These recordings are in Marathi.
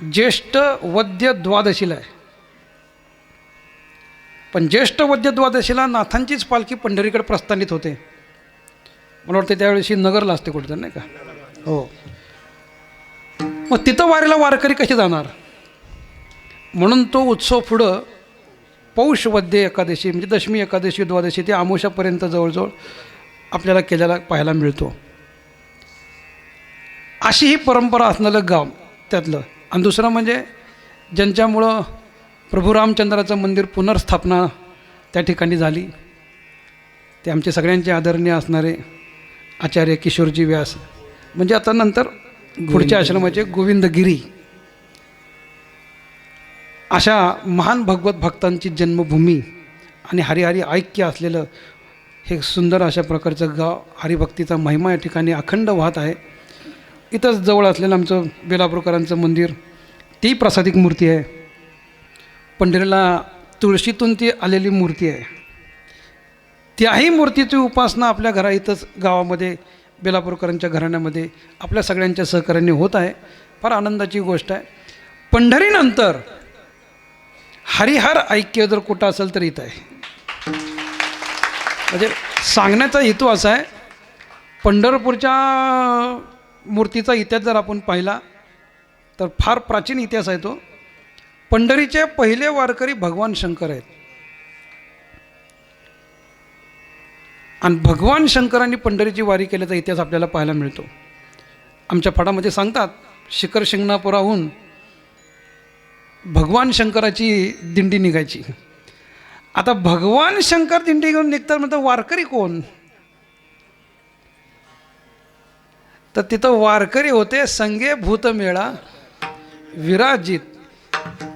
ज्येष्ठ वद्य द्वादशीला आहे. पण ज्येष्ठ वद्य द्वादशीला नाथांचीच पालखी पंढरीकडे प्रस्थानित होते. मला वाटतं त्यावेळेशी नगरला असते कुठेतरी, नाही का? हो. मग तिथं वारीला वारकरी कसे जाणार? म्हणून तो उत्सव पुढं पौष वद्य एकादशी म्हणजे दशमी एकादशी द्वादशी ते अमावस्यापर्यंत जवळजवळ आपल्याला केलेला पाहायला मिळतो. अशी ही परंपरा असणारं गाव त्यातलं. आणि दुसरं म्हणजे ज्यांच्यामुळं प्रभू रामचंद्राचं मंदिर पुनर्स्थापना त्या ठिकाणी झाली, ते आमचे सगळ्यांचे आदरणीय असणारे आचार्य किशोरजी व्यास, म्हणजे आता नंतर पुढच्या आश्रमाचे गोविंदगिरी, अशा महान भगवत भक्तांची जन्मभूमी आणि हरिहरी ऐक्य असलेलं हे सुंदर अशा प्रकारचं गाव. हरिभक्तीचा महिमा या ठिकाणी अखंड वाहत आहे. इथंच जवळ असलेलं आमचं बेलापूरकरांचं मंदिर, ती प्रसादिक मूर्ती आहे. पंढरीला तुळशीतून ती आलेली मूर्ती आहे. त्याही मूर्तीची उपासना आपल्या घरा इथंच गावामध्ये बेलापूरकरांच्या घराण्यामध्ये आपल्या सगळ्यांच्या सहकार्याने होत आहे. फार आनंदाची गोष्ट आहे. पंढरीनंतर हरिहर ऐक्य जर कुठं असेल तर इथं आहे. म्हणजे सांगण्याचा हेतू असा आहे, पंढरपूरच्या मूर्तीचा इतिहास जर आपण पाहिला तर फार प्राचीन इतिहास आहे तो. पंढरीचे पहिले वारकरी भगवान शंकर आहेत. आणि भगवान शंकरांनी पंढरीची वारी केल्याचा इतिहास आपल्याला पाहायला मिळतो. आमच्या फडामध्ये सांगतात शिखर शिंगणापुराहून भगवान शंकराची दिंडी निघायची. आता भगवान शंकर दिंडी घेऊन निघतात म्हणतात, वारकरी कोण? तर तिथं वारकरी होते संगे भूतमेळा विराजित,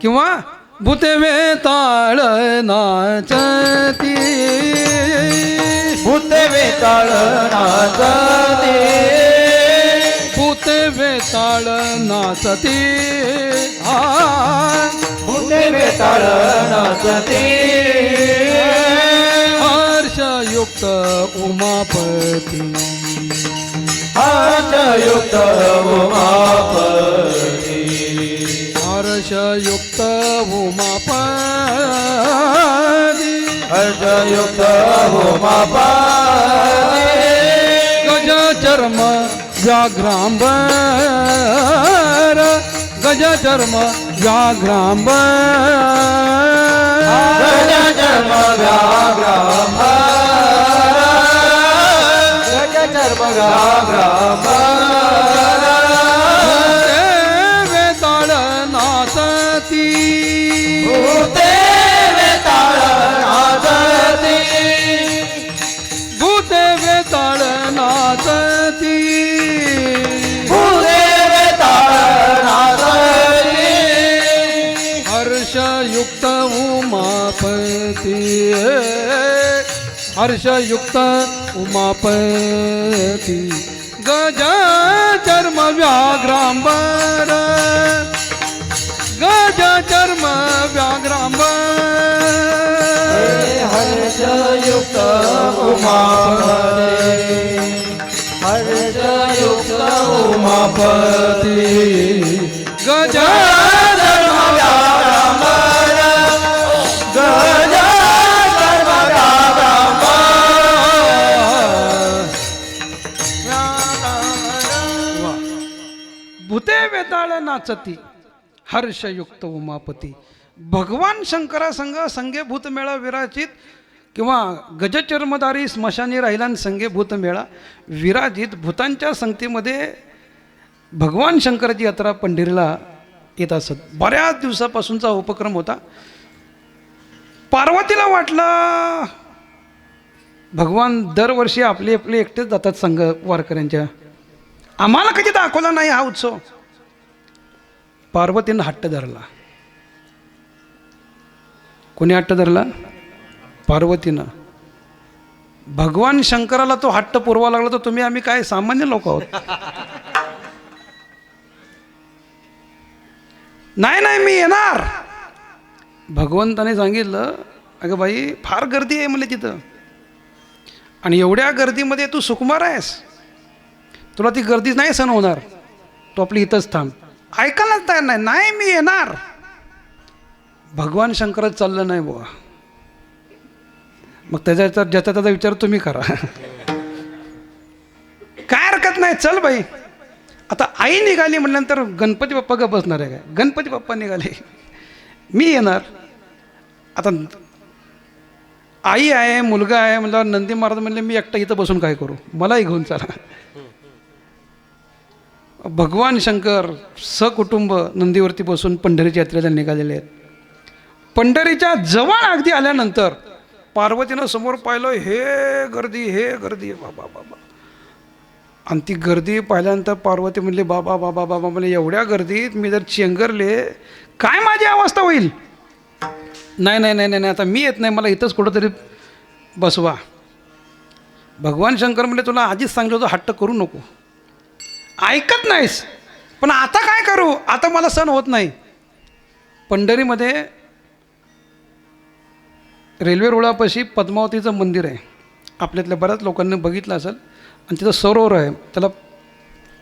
किंवा भूते वेताळ नाचती, भूते वेताळ नाचती, भूते वेताळ नाचती, भूते वेताळ नाचती, हर्षयुक्त उमापती, हर्षयुक्त उमापती, हर्षयुक्त उमापती, हर्षयुक्त उमापती, गज चर्म व्याघ्रांबर, गज चर्म व्याघ्रांबर, गज चर्म व्याघ्रांबर, गज चर्म व्याघ्रांबर, वेताळ नाचती, भूते वेताळ नाचती, भूते वेताळ नाचती, भूते वेताळ नाचती, हर्षयुक्त उमापती, हर्षयुक्त उमापती, गज चर्म व्याघ्रांबर, गज चर्म व्याघ्रांबर, हर्षयुक्त उमापती, हर्षयुक्त उमापती, गज चर्म व्याघ्रांबर, गज चर्म व्याघ्रांबर. भूते वेताळ नाचती, हर्षयुक्त उमापती. भगवान शंकरासंग संगे भूतमेळा विराजित, किंवा गजचर्मधारी स्मशानी राहिला संगे भूतमेळा विराजित. भूतांच्या संगतीमध्ये भगवान शंकराची यात्रा पंढरीला येत असत. बऱ्याच दिवसापासूनचा उपक्रम होता. पार्वतीला वाटलं भगवान दरवर्षी आपले आपले एकटेच जातात संघ वारकऱ्यांच्या, आम्हाला कधी दाखवला नाही हा उत्सव. पार्वतीनं हट्ट धरला. कोणी हट्ट धरला? पार्वतीनं. भगवान शंकराला तो हट्ट पुरवा लागला, तर तुम्ही आम्ही काय सामान्य लोक आहोत? नाही नाही मी येणार. भगवंताने सांगितलं, अगं बाई फार गर्दी आहे मला तिथं, आणि एवढ्या गर्दीमध्ये तू सुकुमार आहेस, तुला ती गर्दी नाही सहन होणार, तू आपली इथंच थांब. ऐकायलाच तयार नाही. नाही मी येणार. भगवान शंकरच चाललं नाही बुवा. मग ज्याचा त्याचा विचार तुम्ही करा. काय हरकत नाही, चल बाई. आता आई निघाली म्हटल्यानंतर गणपती बाप्पा ग बसणार आहे काय? गणपती बाप्पा निघाले, मी येणार. आता आई आहे, मुलगा आहे म्हटल्यावर नंदी महाराज म्हणले मी एकटा इथं बसून काय करू, मलाही घेऊन चला. भगवान शंकर सकुटुंब नंदीवरती बसून पंढरीच्या यात्रेला निघालेले आहेत. पंढरीच्या जवळ अगदी आल्यानंतर पार्वतीनं समोर पाहिलं, हे गर्दी बाबा बाबा. आणि ती गर्दी पाहिल्यानंतर पार्वती म्हणली बाबा बाबा बाबा म्हणजे एवढ्या गर्दीत मी जर चेंगरले काय माझी अवस्था होईल. नाही नाही नाही नाही आता मी येत नाही, मला इथंच कुठंतरी बसवा. भगवान शंकर म्हणले तुला आधीच सांगितलं होतं हट्ट करू नको, ऐकत नाहीस. पण आता काय करू, आता मला सण होत नाही. पंढरीमध्ये रेल्वे रुळापाशी पद्मावतीचं मंदिर आहे, आपल्यातल्या बऱ्याच लोकांनी बघितलं असेल. आणि तिथं सरोवर आहे, त्याला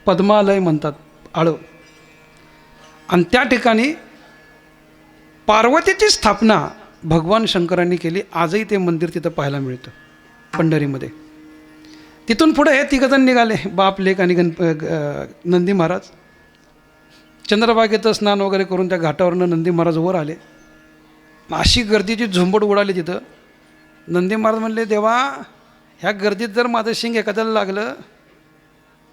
पद्मालय म्हणतात, आळं. आणि त्या ठिकाणी पार्वतीची स्थापना भगवान शंकरांनी केली. आजही ते मंदिर तिथं पाहायला मिळतं पंढरीमध्ये. तिथून पुढे हे तिघजण निघाले, बाप लेक आणि नंदी महाराज. चंद्रभागेचं स्नान वगैरे करून त्या घाटावरनं नंदी महाराज वर आले. अशी गर्दीची झुंबड उडाली तिथं. नंदी महाराज म्हणले देवा, ह्या गर्दीत जर माझं शिंग एखाद्याला लागलं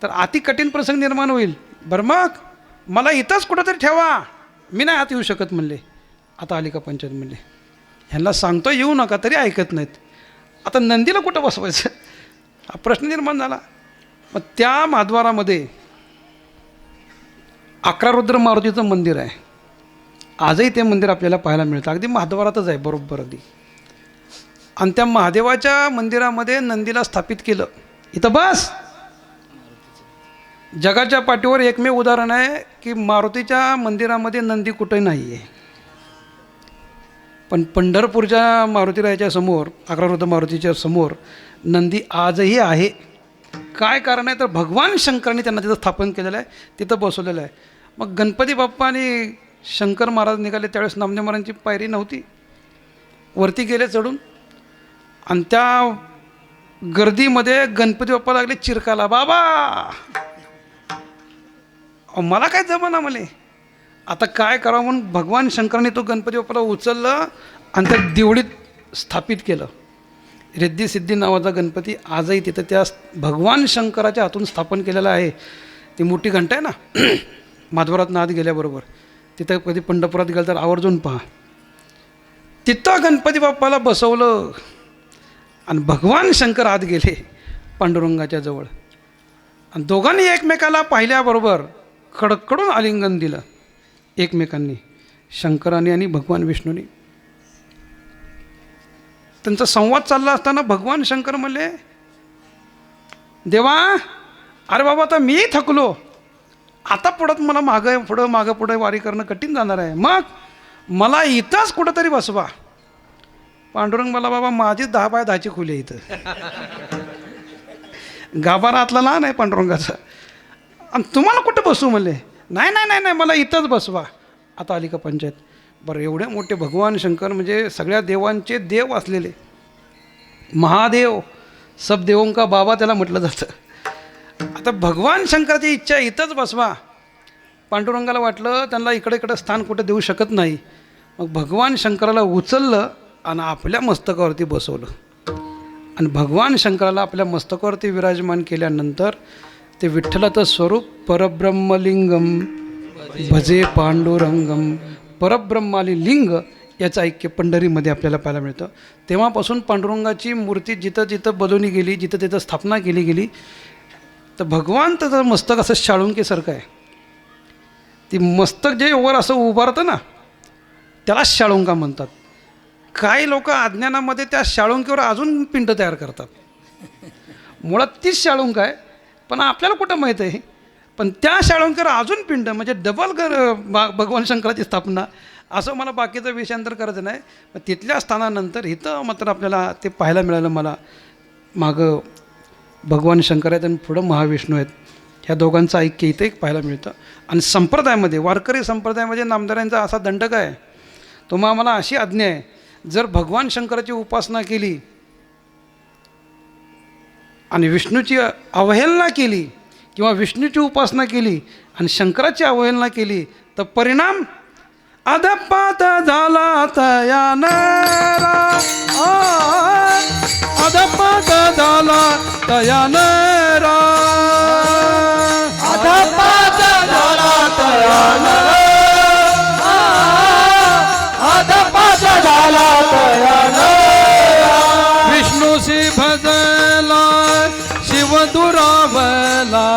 तर अति कठीण प्रसंग निर्माण होईल. बरं मग मला इथंच कुठंतरी ठेवा, मी नाही आत येऊ शकत म्हणले. आता आली का पंचायत म्हणले, ह्यांना सांगतो येऊ नका तरी ऐकत नाहीत. आता नंदीला कुठं बसवायचं हा प्रश्न निर्माण झाला. मग त्या महाद्वारामध्ये 11 रुद्र मारुतीचं मंदिर आहे. आजही ते मंदिर आपल्याला पाहायला मिळतं, अगदी महाद्वारातच आहे बरोबर अगदी. आणि त्या महादेवाच्या मंदिरामध्ये नंदीला स्थापित केलं. इथं बस. जगाच्या पाठीवर एकमेव उदाहरण आहे की मारुतीच्या मंदिरामध्ये नंदी कुठंही नाही आहे. पण पंढरपूरच्या मारुतीरायाच्या समोर, 11 रुद्र मारुतीच्या समोर नंदी आजही आहे. काय कारण आहे तर भगवान शंकरांनी त्यांना तिथं स्थापन केलेलं आहे, तिथं बसवलेलं आहे. मग गणपती बाप्पा आणि शंकर महाराज निघाले त्यावेळेस नामदेव महाराजांची पायरी नव्हती, वरती गेले चढून. आणि त्या गर्दीमध्ये गणपती बाप्पा लागले चिरकाला, बाबा मला काय जमाना म्हणे. आता काय करावं म्हणून भगवान शंकरांनी तो गणपती बाप्पाला उचललं आणि त्या देवळीत स्थापित केलं. रिद्धी सिद्धी नावाचा गणपती आजही तिथं त्या भगवान शंकराच्या हातून स्थापन केलेला आहे. ती मोठी घंटा आहे ना माधवरातनं आत गेल्याबरोबर, तिथं कधी पंढरपुरात गेलं तर आवर्जून पहा. तिथं गणपती बाप्पाला बसवलं आणि भगवान शंकर आत गेले पांडुरंगाच्या जवळ. आणि दोघांनी एकमेकाला पाहिल्याबरोबर कडकडून आलिंगन दिलं एकमेकांनी, शंकराने आणि भगवान विष्णूने. त्यांचा संवाद चालला असताना भगवान शंकर म्हणले देवा, अरे बाबा आता मी थकलो, आता पुढं मला मागं पुढं वारी करणं कठीण जाणार आहे, मग मला इथंच कुठंतरी बसवा. पांडुरंग मला बाबा माझी 10 बाय 10ची खोली आहे इथं, गाभारा आतला लहान आहे पांडुरंगाचा, आणि तुम्हाला कुठं बसू म्हणले. नाही नाही नाही नाही मला इथंच बसवा. आता आली का पंचायत. बरं एवढे मोठे भगवान शंकर म्हणजे सगळ्या देवांचे देव असलेले महादेव, सब देवों का बाबा त्याला म्हटलं जातं. आता भगवान शंकराची इच्छा इथंच बसवा. पांडुरंगाला वाटलं त्यांना इकडे स्थान कुठं देऊ शकत नाही. मग भगवान शंकराला उचललं आणि आपल्या मस्तकावरती बसवलं. आणि भगवान शंकराला आपल्या मस्तकावरती विराजमान केल्यानंतर ते विठ्ठलाचं स्वरूप परब्रह्मलिंगम भजे पांडुरंगम, परब्रह्माली लिंग याचं ऐक्य पंढरीमध्ये आपल्याला पाहायला मिळतं. तेव्हापासून पांडुरंगाची मूर्ती जिथं जिथं बनवली गेली, जिथं तिथं स्थापना केली गेली, तर भगवान त्याचं मस्तक असं शाळुंकेसारखं आहे. ती मस्तक जे वर असं उभारतं ना त्याला शाळुंका म्हणतात. काही लोक अज्ञानामध्ये त्या शाळुंकीवर अजून पिंड तयार करतात. मुळात तीच शाळुंक आहे, पण आपल्याला कुठं माहीत आहे. पण त्या शाळुंकीवर अजून पिंड म्हणजे डबल भगवान शंकराची स्थापना. असं मला बाकीचं विषयांतर करायचं नाही. पण तिथल्या स्थानानंतर इथं मात्र आपल्याला ते पाहायला मिळालं. मला मागं भगवान शंकर आहेत आणि पुढं महाविष्णू आहेत. ह्या दोघांचं ऐक्य इथे एक पाहायला मिळतं. आणि संप्रदायामध्ये, वारकरी संप्रदायामध्ये नामधाऱ्यांचा असा दंडक आहे, तुम्हा आम्हाला अशी आज्ञा आहे, जर भगवान शंकराची उपासना केली आणि विष्णूची अवहेलना केली किंवा विष्णूची उपासना केली आणि शंकराची अवहेलना केली तर परिणाम अधपात झाला तयानरा, अधपात झाला तयानरा, अधपात झाला तयानरा, अधपात झाला तयानरा. विष्णूशी भजला शिव दुरावला,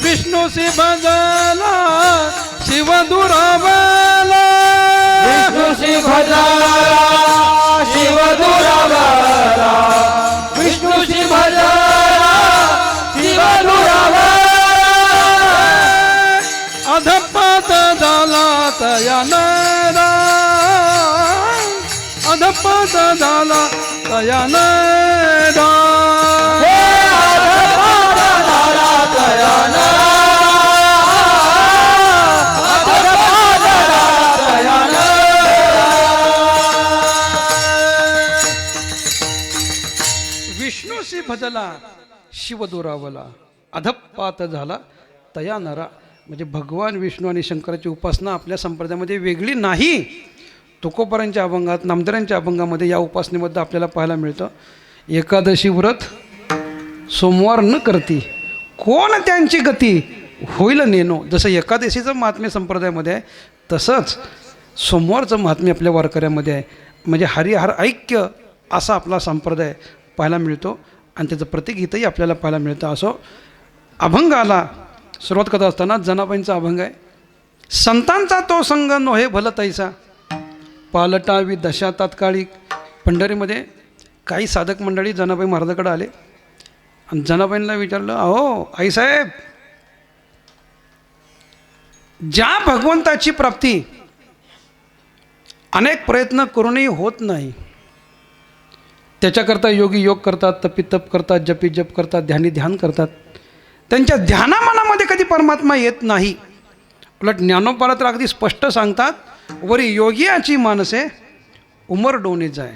विष्णूशी भजला शिव दुरावला, विष्णूशी भजला शिव दुरावला, विष्णूशी भजला शिव दुरावला. अधपात झाला तयानरा, अधपात झाला तयानरा. अधपात झाला तयानरा, अधपात झाला तयानरा. विष्णूशी भजला शिव दुरावला, अधपात झाला तयानरा. म्हणजे भगवान विष्णू आणि शंकराची उपासना आपल्या संप्रदायामध्ये वेगळी नाही. तुकोबारांच्या अभंगात, नामधाऱ्यांच्या अभंगामध्ये या उपासनेमध्ये आपल्याला पाहायला मिळतं. एकादशी व्रत सोमवार न करती कोण त्यांची गती होईल नेनो. जसं एकादशीचं महात्म्य संप्रदायामध्ये आहे तसंच सोमवारचं महात्म्य आपल्या वारकऱ्यामध्ये आहे. म्हणजे हरिहर ऐक्य असा आपला संप्रदाय पाहायला मिळतो आणि त्याचं प्रतीक इथंही आपल्याला पाहायला मिळतं. असो अभंग आला. सुरुवात करत असताना जनाबाईंचा अभंग आहे. संतांचा तो संग नोहे भल तैसा, पालटावी दशा तात्काळी. पंढरीमध्ये काही साधक मंडळी जनाबाई महाराजाकडे आले आणि जनाबाईंना विचारलं, अहो आईसाहेब, ज्या भगवंताची प्राप्ती अनेक प्रयत्न करूनही होत नाही, त्याच्याकरता योगी योग करतात, तपी तप करतात, जपी जप करतात, ध्यानी ध्यान करतात, त्यांच्या ध्यानामनामध्ये कधी परमात्मा येत नाही. उलट ज्ञानोबा तर अगदी स्पष्ट सांगतात, वरी योगियाची मानसे उमरडोनी जाय.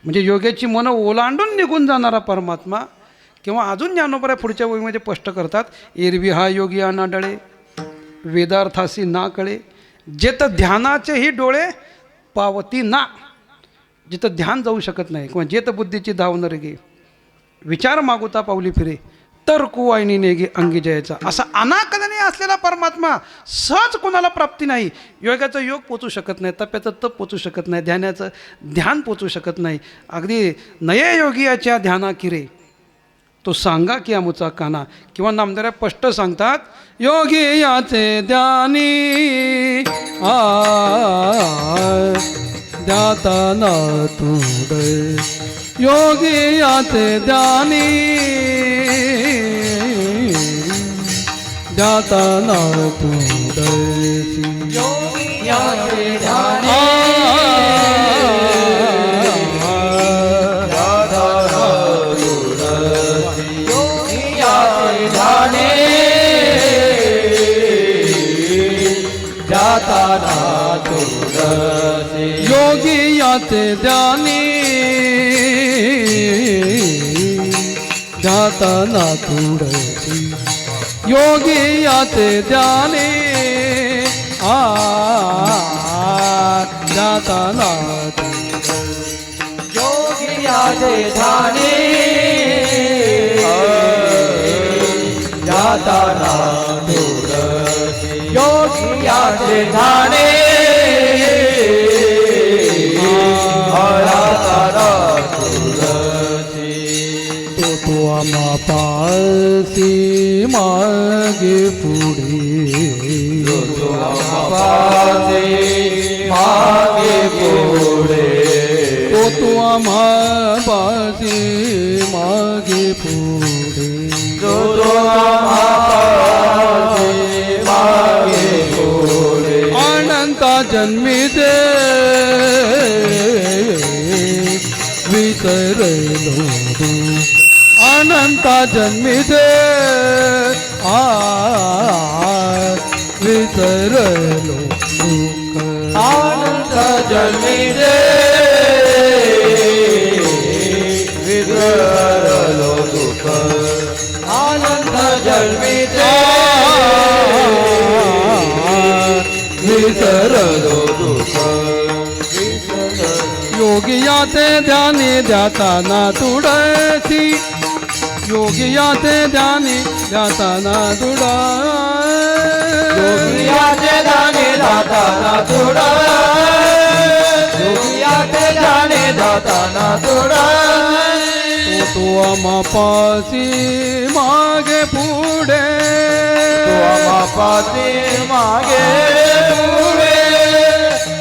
म्हणजे योग्याची मनं ओलांडून निघून जाणारा परमात्मा. किंवा अजून ज्ञानोबा पुढच्या वहीमध्ये स्पष्ट करतात, एरवी हा योगी अनाडळे वेदार्थासी ना कळे, जेत ध्यानाचेही डोळे पावती ना. जिथं ध्यान जाऊ शकत नाही किंवा जेत बुद्धीची धाव न गे, विचार मागुता पावली फिरे, तर कुवायनी नेगे अंगी जयाचा. असा अनाकलनीय असलेला परमात्मा सहज कोणाला प्राप्ती नाही. योगाचा योग पोचू शकत नाही, तप्याचं तप पोचू शकत नाही, ध्यानाचं ध्यान पोचू शकत नाही. अगदी नये योगियाच्या ध्याना किरे तो सांगा की आमुचा काना. किंवा नामधाऱ्या स्पष्ट सांगतात, योगी याचे ध्यानी ध्याताना तुडे, योगी याचे ध्यानी ध्याताना तुडसी. योगियाचे ध्यानी योगी याचे ध्यानी ध्याताना तुडसी, योगी याचे ध्यानी ध्याताना तुडसी. योगियाचे ध्यानी ध्याताना तुडसी, योगियाचे ध्यानी आम्हा पासी मागे पुढे, मागे पुढे, तो आम्हा पासी मागे पुढे, मागे पुढे. अनंता जन्मी दे विसरलो, अनंता जन्मिते विसरलो दुःख अनंत जन्मिते विसरलो दुःख अनंत जन्मिते विसरलो दुःख योगियाचे ध्यानी ध्याताना तुळसी योगियाचे ध्यानी ध्याताना योगियाचे ध्यानी ध्याताना योगियाचे ध्यानी ध्याताना तो आम्हापासी मागे पुढे आम्हापासी मागे पुढे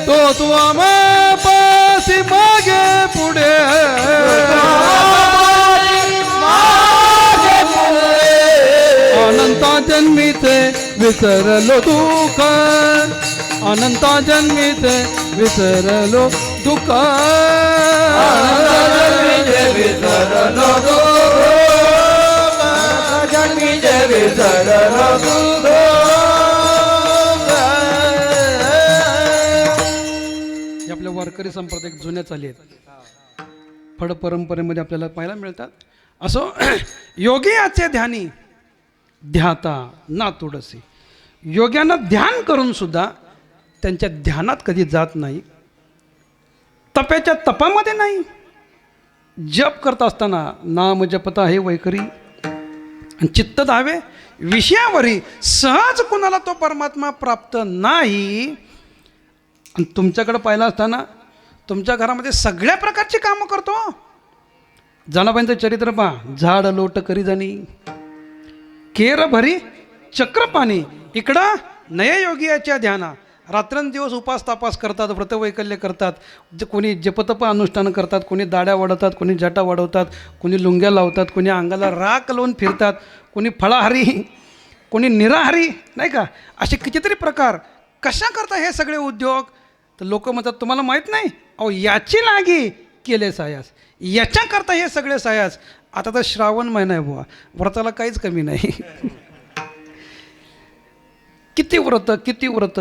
तो आम्हापासी मागे पुढे अनंता जन्मीचे विसरलो दुःख अनंता जन्मीचे विसरलो दुःख विसरलो दुःख जन्मीचे विसरलो दुःख हे आपल्या वारकरी संप्रदाय जुन्या चाली आहेत फड परंपरेमध्ये आपल्याला पाहायला मिळतात. असो योगी याचे ध्यानी ध्याता ना तुळसी योग्यानं ध्यान करून सुद्धा त्यांच्या ध्यानात कधी जात नाही तपाच्या तपामध्ये नाही जप करत असताना नाम जपता हे वैखरी आणि चित्त धावे विषयावरी सहज कुणाला तो परमात्मा प्राप्त नाही. आणि तुमच्याकडं पाहिलं असताना तुमच्या घरामध्ये सगळ्या प्रकारची कामं करतो. जनाबाईंचं चरित्र पहा. झाड लोट करी जाणी केर भरी चक्रपाणी इकडं नययोगियाच्या ध्याना रात्रंदिवस उपास तापास करतात व्रतवैकल्य करतात कोणी जपतप अनुष्ठानं करतात कोणी दाड्या वाढवतात कोणी जटा वाढवतात कोणी लुंग्या लावतात कोणी अंगाला राख लावून फिरतात कोणी फळाहारी कोणी निराहारी नाही का असे कितीतरी प्रकार कशा करता हे सगळे उद्योग. तर लोक म्हणतात तुम्हाला माहीत नाही अहो याची लागी केले सायास याच्याकरता हे सगळे सायास. आता तर श्रावण महिना आहे बुवा व्रताला काहीच कमी नाही. किती व्रत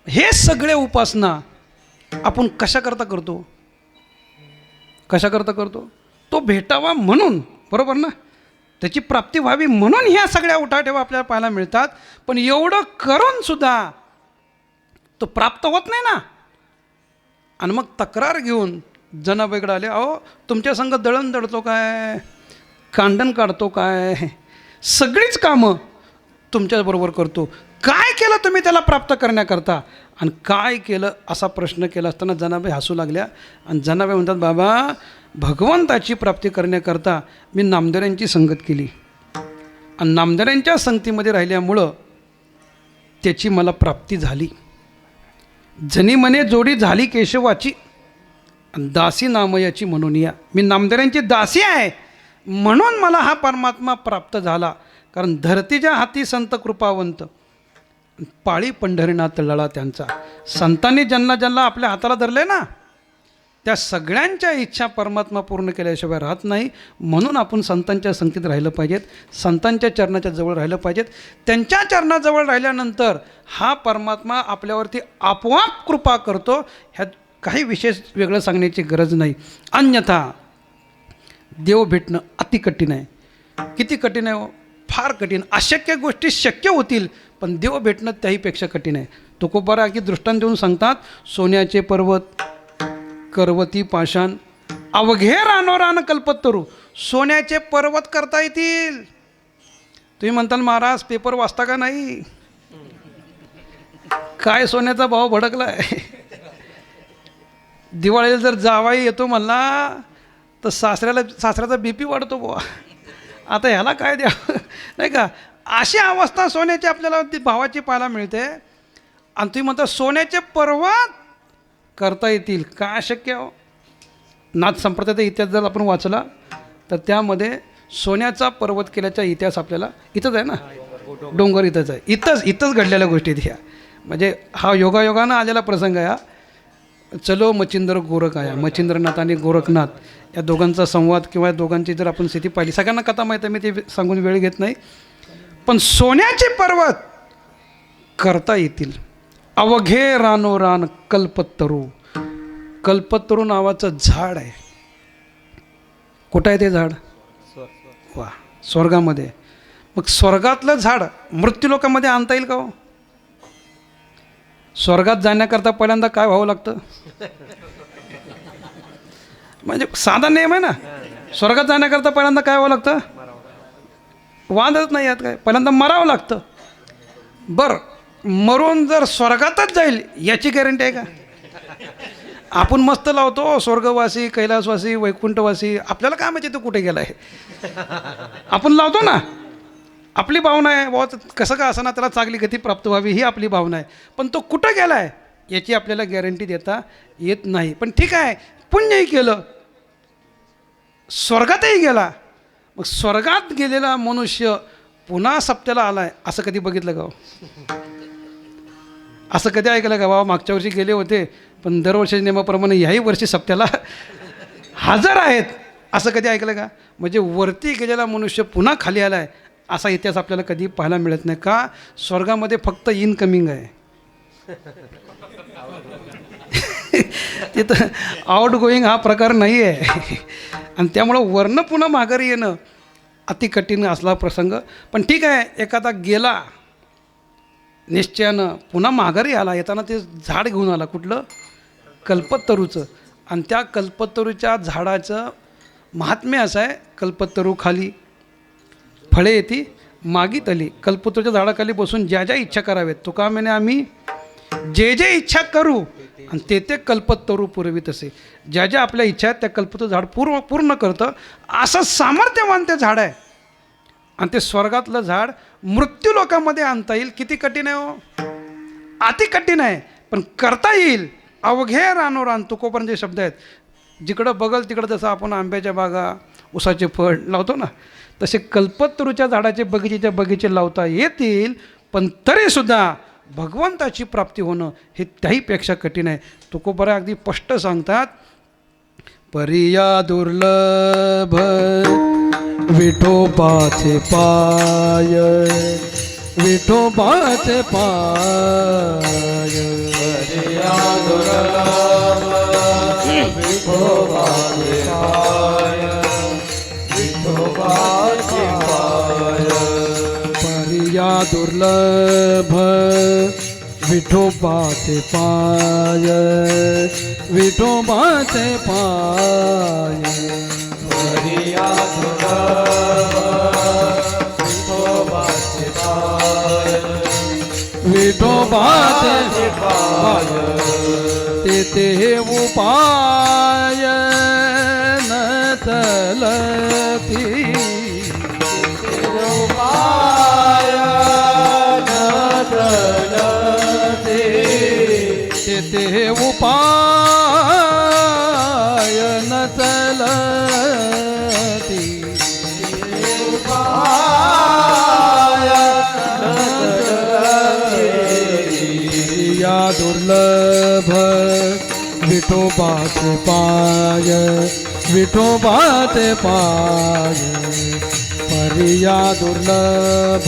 हे सगळे उपासना आपण कशाकरता करतो तो भेटावा म्हणून बरोबर ना त्याची प्राप्ती व्हावी म्हणून ह्या सगळ्या उठाठेवा आपल्याला पाहायला मिळतात. पण एवढं करून सुद्धा तो प्राप्त होत नाही ना. आणि मग तक्रार घेऊन जनाबाईकडे आले अहो तुमच्या संग दळण दळतो काय कांडण काढतो काय सगळीच कामं तुमच्याबरोबर करतो काय केलं तुम्ही त्याला प्राप्त करण्याकरता आणि काय केलं असा प्रश्न केला असताना जनाबाई हसू लागल्या. आणि जनाबाई म्हणतात बाबा भगवंताची प्राप्ती करण्याकरता मी नामदेवांची संगत केली आणि नामदेवांच्या संगतीमध्ये राहिल्यामुळं त्याची मला प्राप्ती झाली. जनी मने जोडी झाली केशवाची दासी नामयाची म्हणून या मी नामदेवांची दासी आहे म्हणून मला हा परमात्मा प्राप्त झाला. कारण धरतीच्या हाती संत कृपावंत पाळी पंढरीनाथ लळा त्यांचा संतांनी ज्यांना ज्यांना आपल्या हाताला धरले ना त्या सगळ्यांच्या इच्छा परमात्मा पूर्ण केल्याशिवाय राहत नाही. म्हणून आपण संतांच्या संगतीत राहिलं पाहिजेत संतांच्या चरणाच्या जवळ राहिलं पाहिजेत. त्यांच्या चरणाजवळ राहिल्यानंतर हा परमात्मा आपल्यावरती आपोआप कृपा करतो. ह्यात काही विशेष वेगळं सांगण्याची गरज नाही. अन्यथा देव भेटणं अति कठीण आहे. किती कठीण आहे फार कठीण. अशक्य गोष्टी शक्य होतील पण देव भेटणं त्याहीपेक्षा कठीण आहे. तुकोबारा की दृष्टांत देऊन सांगतात सोन्याचे पर्वत करवती पाषाण अवघे रानोरान कल्पतरू सोन्याचे पर्वत करता येतील. तुम्ही म्हणताल महाराज पेपर वाचता का नाही काय सोन्याचा भाव भडकलाय. दिवाळीला जर जावाई येतो म्हणला तर सासऱ्याचा बीपी वाढतो बुवा आता ह्याला काय द्या नाही का. अशी अवस्था सोन्याची आपल्याला भावाची पाहायला मिळते. आणि तुम्ही म्हणता सोन्याचे पर्वत करता येतील काय अशक्य हो. नाथ संप्रदायाचा इतिहास जर आपण वाचला तर त्यामध्ये सोन्याचा पर्वत केल्याचा इतिहास आपल्याला इथंच आहे ना डोंगर इथंच आहे. इथंच घडलेल्या गोष्टी ह्या म्हणजे हा योगायोगानं आलेला प्रसंग आहे. हा चलो मच्छिंद्र गोरख आया, मच्छिंद्रनाथ आणि गोरखनाथ या दोघांचा संवाद किंवा या दोघांची जर आपण स्थिती पाहिली, सगळ्यांना कथा माहीत आहे, मी ते सांगून वेळ घेत नाही. पण सोन्याचे पर्वत करता येतील अवघे रानोरान कल्पतरू. कल्पतरू नावाचं झाड आहे. कुठं आहे ते झाड? वा, स्वर्गामध्ये. मग स्वर्गातलं झाड मृत्यूलोकामध्ये आणता येईल का हो? स्वर्गात जाण्याकरता पहिल्यांदा काय व्हावं लागतं? म्हणजे साधा नियम आहे ना, स्वर्गात जाण्याकरता पहिल्यांदा काय व्हावं लागतं? वादच नाही यात काय, पहिल्यांदा मरावं लागतं. बरं, मरून जर स्वर्गातच जाईल याची गॅरंटी आहे का? आपण मस्त लावतो स्वर्गवासी, कैलासवासी, वैकुंठवासी, आपल्याला काय माहिती तो कुठे गेला आहे? आपण लावतो ना, आपली भावना आहे बाबा, कसं का असं ना त्याला चांगली गती प्राप्त व्हावी ही आपली भावना आहे. पण तो कुठं गेला आहे याची आपल्याला गॅरंटी देता येत नाही. पण ठीक आहे, पुण्यही केलं, स्वर्गातही गेला. मग स्वर्गात गेलेला मनुष्य पुन्हा सप्त्याला आला आहे असं कधी बघितलं का हो? असं कधी ऐकलं का बाबा मागच्या वर्षी गेले होते पण दरवर्षी नियमाप्रमाणे ह्याही वर्षी सप्त्याला हजर आहेत, असं कधी ऐकलं का? म्हणजे वरती गेलेला मनुष्य पुन्हा खाली आला आहे असा इतिहास आपल्याला कधी पाहायला मिळत नाही. का? स्वर्गामध्ये फक्त इनकमिंग आहे. तिथं आउट गोईंग हा प्रकार नाही आहे. आणि त्यामुळं वरनं पुन्हा माघारी येणं अति कठीण असला प्रसंग. पण ठीक आहे, एखादा गेला निश्चयानं, पुन्हा माघारी आला, येताना ते झाड घेऊन आला. कुठलं? कल्पतरूचं. आणि त्या कल्पतरूच्या झाडाचं महात्म्य असं आहे, कल्पतरू खाली फळे येती मागीत आली. कल्पतरूच्या झाडाखाली बसून ज्या ज्या इच्छा कराव्यात, तुका म्हणे आम्ही जे जे इच्छा करू आणि ते ते कल्पतरू पुरवीत असे. ज्या ज्या आपल्या इच्छा आहेत त्या कल्पतरू झाड पूर्ण करतं, असं सामर्थ्यवान ते झाड आहे. आणि ते स्वर्गातलं झाड मृत्यू लोकांमध्ये आणता येईल. किती कठीण आहे हो? अति कठीण आहे, पण करता येईल. अवघे रानोरान तुकोपर्यंत जे शब्द आहेत, जिकडं बघल तिकडं जसं आपण आंब्याच्या बागा, उसाचे फळ लावतो ना, तसे कल्पतरूच्या झाडाचे बगीचे लावता येतील. पण तरीसुद्धा भगवंताची प्राप्ती होणं हे त्याहीपेक्षा कठीण आहे. तुकोबरा अगदी स्पष्ट सांगतात, परिया दुर्लभ विठोबाचे पाय, विठोबाचे पाय. परिया दुर्लभ विठोबाचे पाय, विठोबाचे पाय. परिया दुर्लभ विठोबाचे पाय, विठोबाचे पाय. परिया दुर्लभ विठोबाचे पाय, विठोबाचे पाय. तेथे उपाय न चलती, उपाय न चलते. तेथे उपाय न चलती. उपाय न चलते. या दुर्लभ विठोबाचे पाय, विठोबाचे पाय. परिया दुर्लभ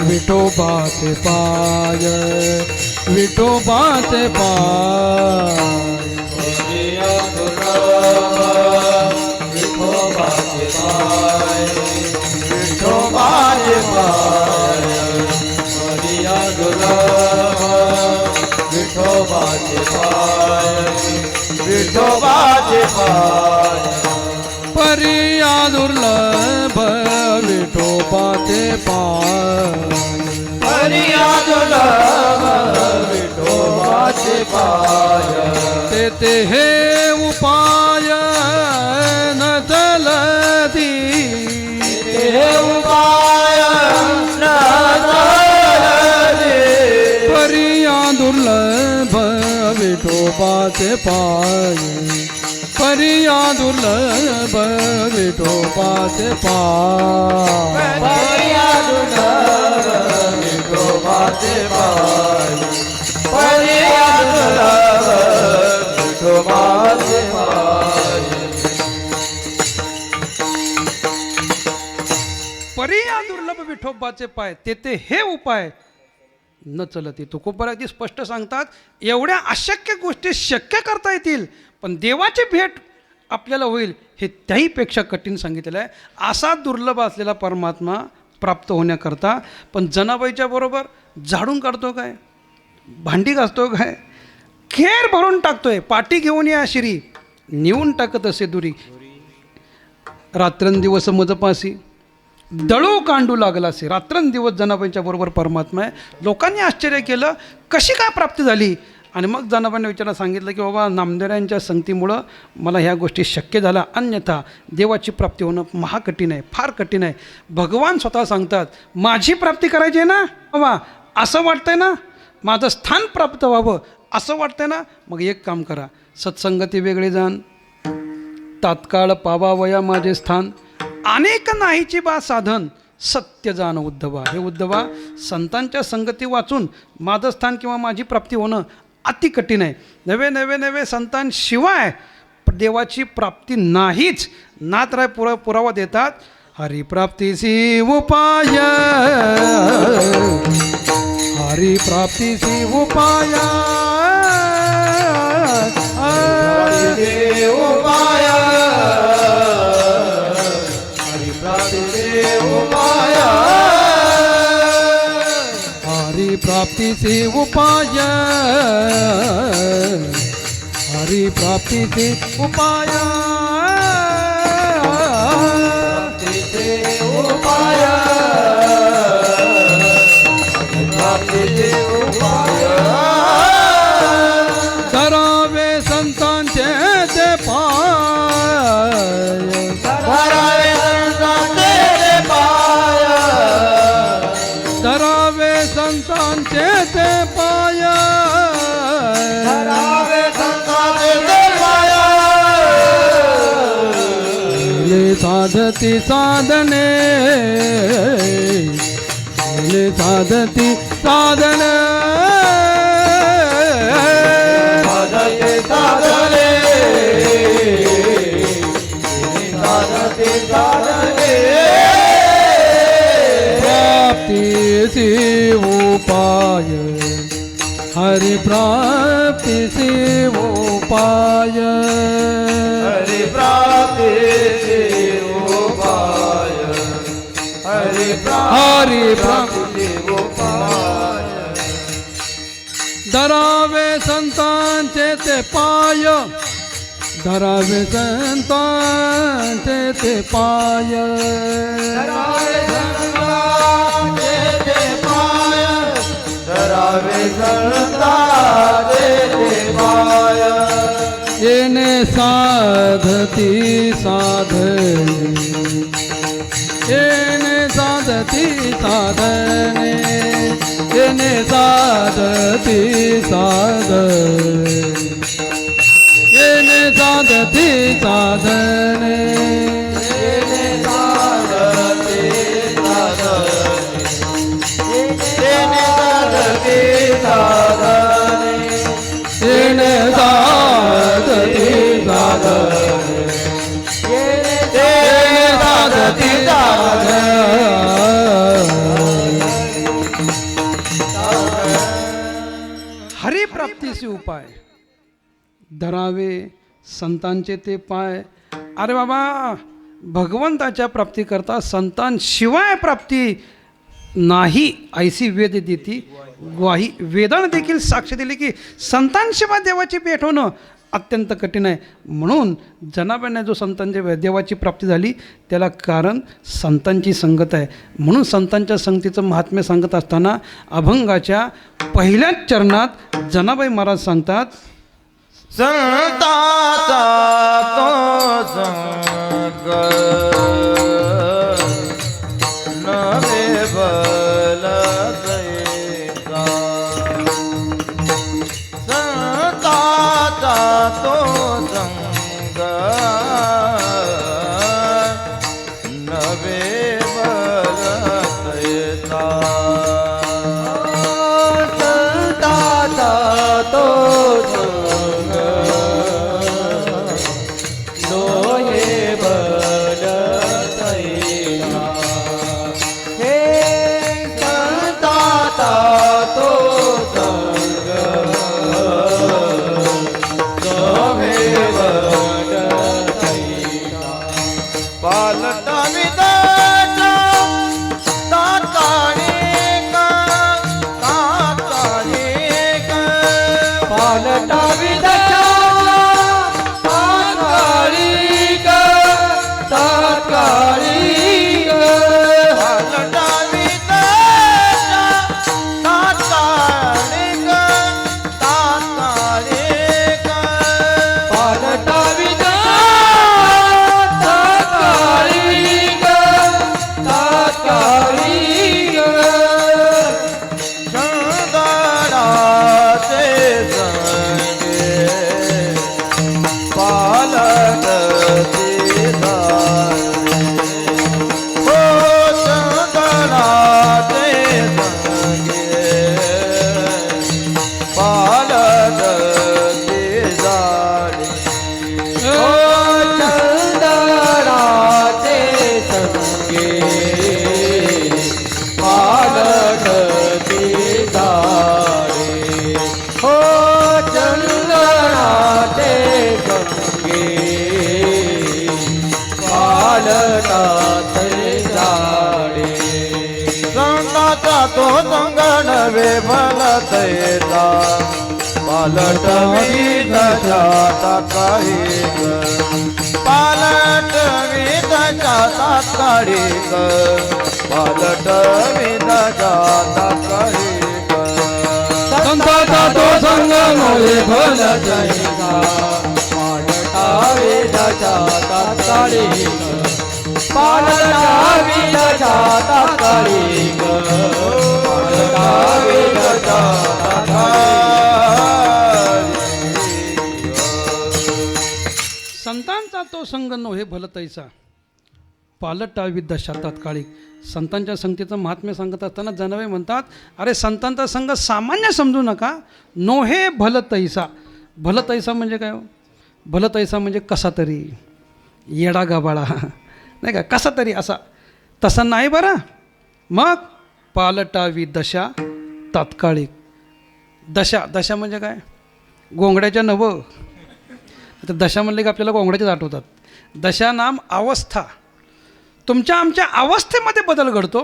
विठोबाचे पाय, विठोबाचे पाय. परिया दुर्लभ विठोबाचे पाय, विठोबाचे पाय. परिया दुर्लभ विठोबाचे पाय, विठोबाचे पाय. परिया दुर्लभ विठोबाचे पाय. परिया दुर्लभ विठोबाचे पाय. तेथे हे उपाय न चलती, हे उपाय न चलते. परिया दुर्लभ विठोबाचे पाय, परिया दुर्लभ विठोबाचे पाय. परिया दुर्लभ विठोबाचे पाय, परिया दुर्लभ परी या दुर्लभ विठोबाचे पाय ते हे उपाय न चलती. तुकोबा अगदी स्पष्ट सांगतात, एवढ्या अशक्य गोष्टी शक्य करता येतील, पण देवाची भेट आपल्याला होईल हे त्याहीपेक्षा कठीण सांगितलेलं आहे. असा दुर्लभ असलेला परमात्मा प्राप्त होण्याकरता पण जनाबाईच्या बरोबर झाडून काढतो काय, भांडी घासतो काय, खेर भरून टाकतोय, पाठी घेऊन या शिरी नेऊन टाकत असे दुरी, रात्रंदिवस मजपासी दळू कांडू लागला असे. रात्रंदिवस जनाबाईंच्या बरोबर परमात्मा आहे. लोकांनी आश्चर्य केलं कशी काय प्राप्ती झाली. आणि मग जनाबाईंना विचारायला सांगितलं की बाबा नामदेवांच्या संगतीमुळं मला ह्या गोष्टी शक्य झाल्या, अन्यथा देवाची प्राप्ती होणं महाकठीण आहे, फार कठीण आहे. भगवान स्वतः सांगतात माझी प्राप्ती करायची आहे ना बाबा, असं वाटतंय ना माझं स्थान प्राप्त व्हावं असं वाटतंय ना, मग एक काम करा, सत्संगती वेगळे जाण, तात्काळ पावावया माझे स्थान, अनेक नाहीची बा साधन, सत्य जाण उद्धवा. हे उद्धवा, संतांच्या संगती वाचून माझं स्थान किंवा माझी प्राप्ती होणं अति कठीण आहे. नवे नवे नवे संतांशिवाय देवाची प्राप्ती नाहीच. नाथराय पुरावा देतात, हरिप्राप्तीसी उपाय, हरिप्राप्तीसी उपाय, उपाय उपाय, हरिप्राप्तीसी उपाय, हरिप्राप्तीसी उपाय, उपाय धरावे संतांचे ते पाय, धरावे संतांचे पाय, धरावे संतांचे ते पाय, धरावे संतांचे पाय, साधती साधने, साधती साधने, साधते साधने, साधते साधने, प्राप्तीसी उपाय, हरि प्राप्तीसी उपाय, हरि प्राप्तीसी उपाय, हरि प्राप्तीसी उपाय, धरावे संतांचे ते पाय, धरावे संतांचे ते पाय, धरावे संतांचे ते पाय, धरावे संतांचे ते पाय, येणे साधती साधने, येणे साधती साधने, येणे साधती साधने, येणे साधती साधने, येणे साधते साधने, येणे साधते साधने, येणे साधती साधने, येणे साधते साधने. हरिप्राप्तीचे उपाय, धरावे संतांचे ते पाय. अरे बाबा, भगवंताच्या प्राप्तीकरता संतांशिवाय प्राप्ती नाही ऐसी वेद देती ग्वाही. वेदानं देखील साक्ष दिली की संतांशिवाय देवाची भेट होणं अत्यंत कठीण आहे. म्हणून जनाबाईंना जो संतांच्या देवाची प्राप्ती झाली त्याला कारण संतांची संगत आहे. म्हणून संतांच्या संगतीचं महात्म्य सांगत असताना अभंगाच्या पहिल्याच चरणात जनाबाई महाराज सांगतात, संताचा तो संग नवे बल दैसा, संताचा तो संग नवे बल दैसा, संताचा तो संग लोहे बल दैसा. तो संग नवे भलतेचा पालटवी दशाता काळी पालटवी दशाता काळी पालटवी दशाता काळी संताचा तो संग नवे भलतेचा पालटावी दशाता काळी पालटावी दशाता काळी पालटावी दशाता संतांचा तो संग नव्हे भलतैसा पालटावी दशा तात्काळिक. संतांच्या संगतीचं महात्म्य सांगत असताना जनवे म्हणतात, अरे संतांचा संघ सामान्य समजू नका, नोहे भलतैसा. भलतैसा म्हणजे काय हो? भलतैसा म्हणजे कसा तरी, येडा गाबाळा नाही का, कसा तरी असा, तसा नाही बरं. मग पालटावी दशा तात्काळिक. दशा दशा म्हणजे काय? गोंगड्याच्या नवं. आता दशा म्हणले की आपल्याला गोंगड्याच्याच आठवतात. दशा नाम अवस्था. तुमच्या आमच्या अवस्थेमध्ये बदल घडतो.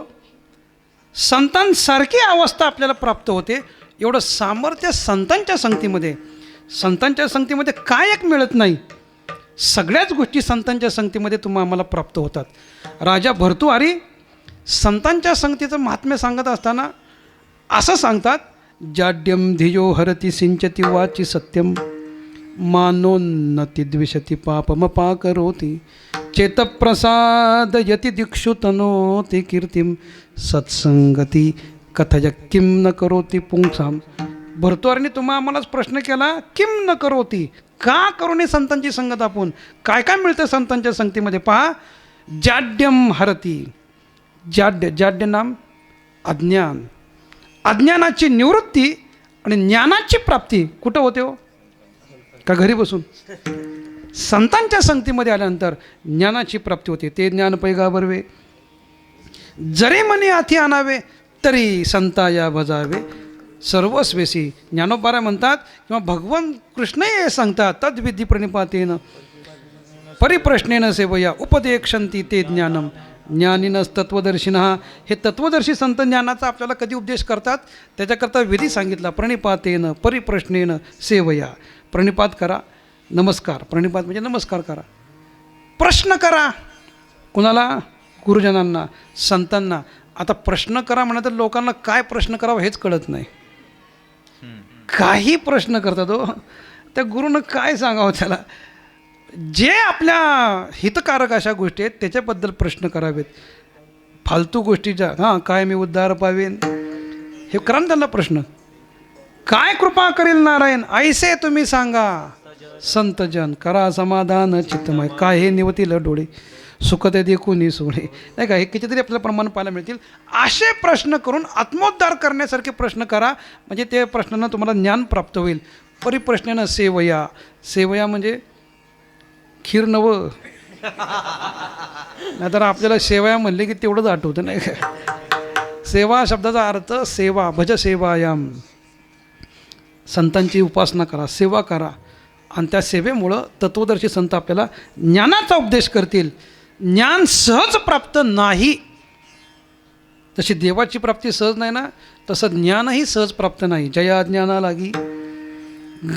संतांसारखी अवस्था आपल्याला प्राप्त होते. एवढं सामर्थ्य संतांच्या संगतीमध्ये. संतांच्या संगतीमध्ये काय एक मिळत नाही, सगळ्याच गोष्टी संतांच्या संगतीमध्ये आम्हाला प्राप्त होतात. राजा भर्तृहरी संतांच्या संगतीचं महात्म्य सांगत असताना असं सांगतात, जाड्यम धियो हरती सिंचती वाची सत्यम मानोन्नति द्विषति पापमपा करोति चेतप्रसाद यति दिक्षु तनोति कीर्तिम सत्संगती कथय किम न करोति पुंसाम. भर्तृहरीने आम्हालाच प्रश्न केला, किम न करोति, का करू नये संतांची संगत आपण? काय काय मिळतं संतांच्या संगतीमध्ये? पहा, जाड्यम हरती. जाड्य नाम अज्ञान. अज्ञानाची निवृत्ती आणि ज्ञानाची प्राप्ती कुठं होते हो? का घरी बसून? संतांच्या संगतीमध्ये आल्यानंतर ज्ञानाची प्राप्ती होते. ते ज्ञान पैगा बरवे, जरी मनी हाती आणावे तरी संता या भजावे सर्वस्वेसी. ज्ञानोबारा म्हणतात किंवा भगवान कृष्ण हे सांगतात, तद्विधी प्रणिपातेन परिप्रश्नेन सेवया उपदेक्षन्ति ते ज्ञानम ज्ञानिनस तत्वदर्शिनः. हे तत्वदर्शी संत ज्ञानाचा आपल्याला कधी उपदेश करतात, त्याच्याकरता विधी सांगितला. प्रणिपातेन परिप्रश्नेन सेवया. प्रणिपात करा, नमस्कार. प्रणिपात म्हणजे नमस्कार करा. प्रश्न करा. कुणाला? गुरुजनांना, संतांना. आता प्रश्न करा म्हणा तर लोकांना काय प्रश्न करावा हेच कळत नाही. काही प्रश्न करतात हो. त्या गुरुनं काय सांगावं त्याला? जे आपल्या हितकारक अशा गोष्टी आहेत त्याच्याबद्दल प्रश्न करावेत. फालतू गोष्टीच्या काय मी उद्धार पावेन हे करा ना त्यांना प्रश्न. काय कृपा करील नारायण ऐसे तुम्ही सांगा. संतजन करा समाधान चित्तमय, काय हे निवतील डोळे सुख ते देखून सोडे. नाही का, हे कितीतरी आपल्याला प्रमाण पाहायला मिळतील. असे प्रश्न करून आत्मोद्धार करण्यासारखे प्रश्न करा, म्हणजे ते प्रश्नांना तुम्हाला ज्ञान प्राप्त होईल. परिप्रश्नेनं सेवया. सेवया म्हणजे खीर नवं. नाहीतर आपल्याला सेवया म्हणले की तेवढंच आठवतं नाही का. सेवा शब्दाचा अर्थ सेवा, भज सेवायाम. संतांची उपासना करा, सेवा करा, आणि त्या सेवेमुळं तत्वदर्शी संत आपल्याला ज्ञानाचा उपदेश करतील. ज्ञान सहज प्राप्त नाही. जशी देवाची प्राप्ती सहज नाही ना, तसं ज्ञानही सहज प्राप्त नाही. जया ज्ञाना लागी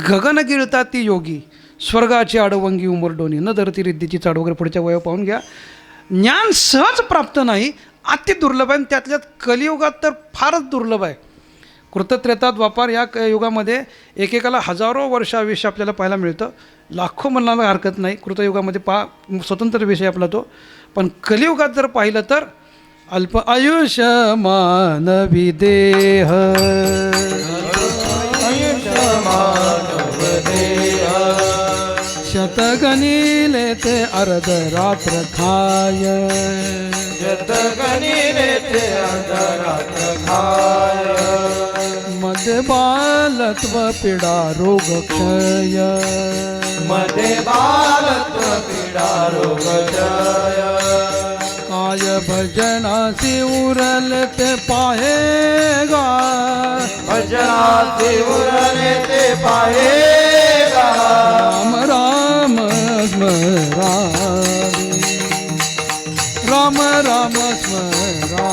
गगन गिळता ती योगी स्वर्गाची आडवंगी उमरडोनी न धरती रिद्धीची चाड वगैरे पुढच्या वया पाहून घ्या. ज्ञान सहज प्राप्त नाही, अति दुर्लभ आहे. त्यातल्यात कलियुगात तर फारच दुर्लभ आहे. कृतत्रेता द्वापार या युगामध्ये एकेकाला हजारो वर्ष आयुष्य आपल्याला पाहायला मिळतं. लाखो म्हणायला हरकत नाही. कृतयुगामध्ये स्वतंत्र विषय आपला तो. पण कलियुगात जर पाहिलं तर अल्प आयुष्य मानवी देह शतगणिले ते अर्ध रात्र खाय शतगणिले ते अर्ध रात्र खाय मध्ये बालत्व पीडा रोग क्षय मध्ये बालत्व पीडा रोग क्षय काय भजनासी उरले ते पाहेगा भजनासी उरले ते पाहेगा राम राम स्मरामि राम राम स्मरामि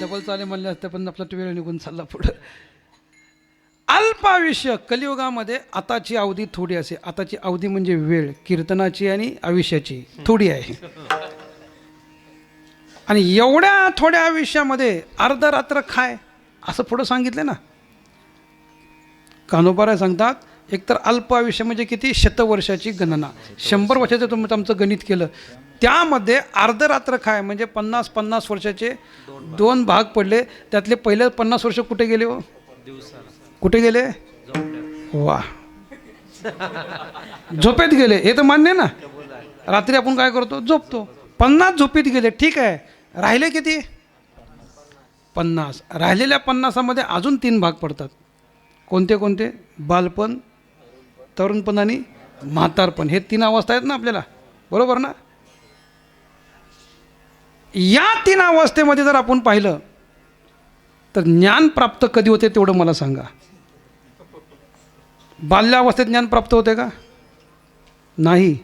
डबल चाले म्हणले असते, पण आपला वेळ निघून चालला पुढं. अल्पायुष्य कलियुगामध्ये आताची अवधी थोडी असे. आताची अवधी म्हणजे वेळ कीर्तनाची आणि आयुष्याची थोडी आहे. आणि एवढ्या थोड्या आयुष्यामध्ये अर्ध रात्र खाय असं पुढं सांगितलं ना. कानोबाराय सांगतात, एकतर अल्प आयुष्य म्हणजे किती, शतवर्षाची गणना. 100 वर्षाचं तुम्ही आमचं गणित केलं, त्यामध्ये अर्धरात्र खाय म्हणजे 50 वर्षाचे 2 भाग पडले. त्यातले पहिले 50 वर्ष कुठे गेले हो? कुठे गेले? वा, झोपेत गेले. हे तर मान्य ना. रात्री आपण काय करतो? झोपतो. 50 झोपेत गेले, ठीक आहे. राहिले किती? 50. राहिलेल्या 50मध्ये अजून 3 भाग पडतात. कोणते कोणते? बालपण, तरुणपण आणि म्हातारपण. हे 3 अवस्था आहेत ना आपल्याला, बरोबर ना. या 3 अवस्थेमध्ये जर आपण पाहिलं तर ज्ञान प्राप्त कधी होते तेवढं मला सांगा. बाल्यावस्थेत ज्ञान प्राप्त होते का? नाही.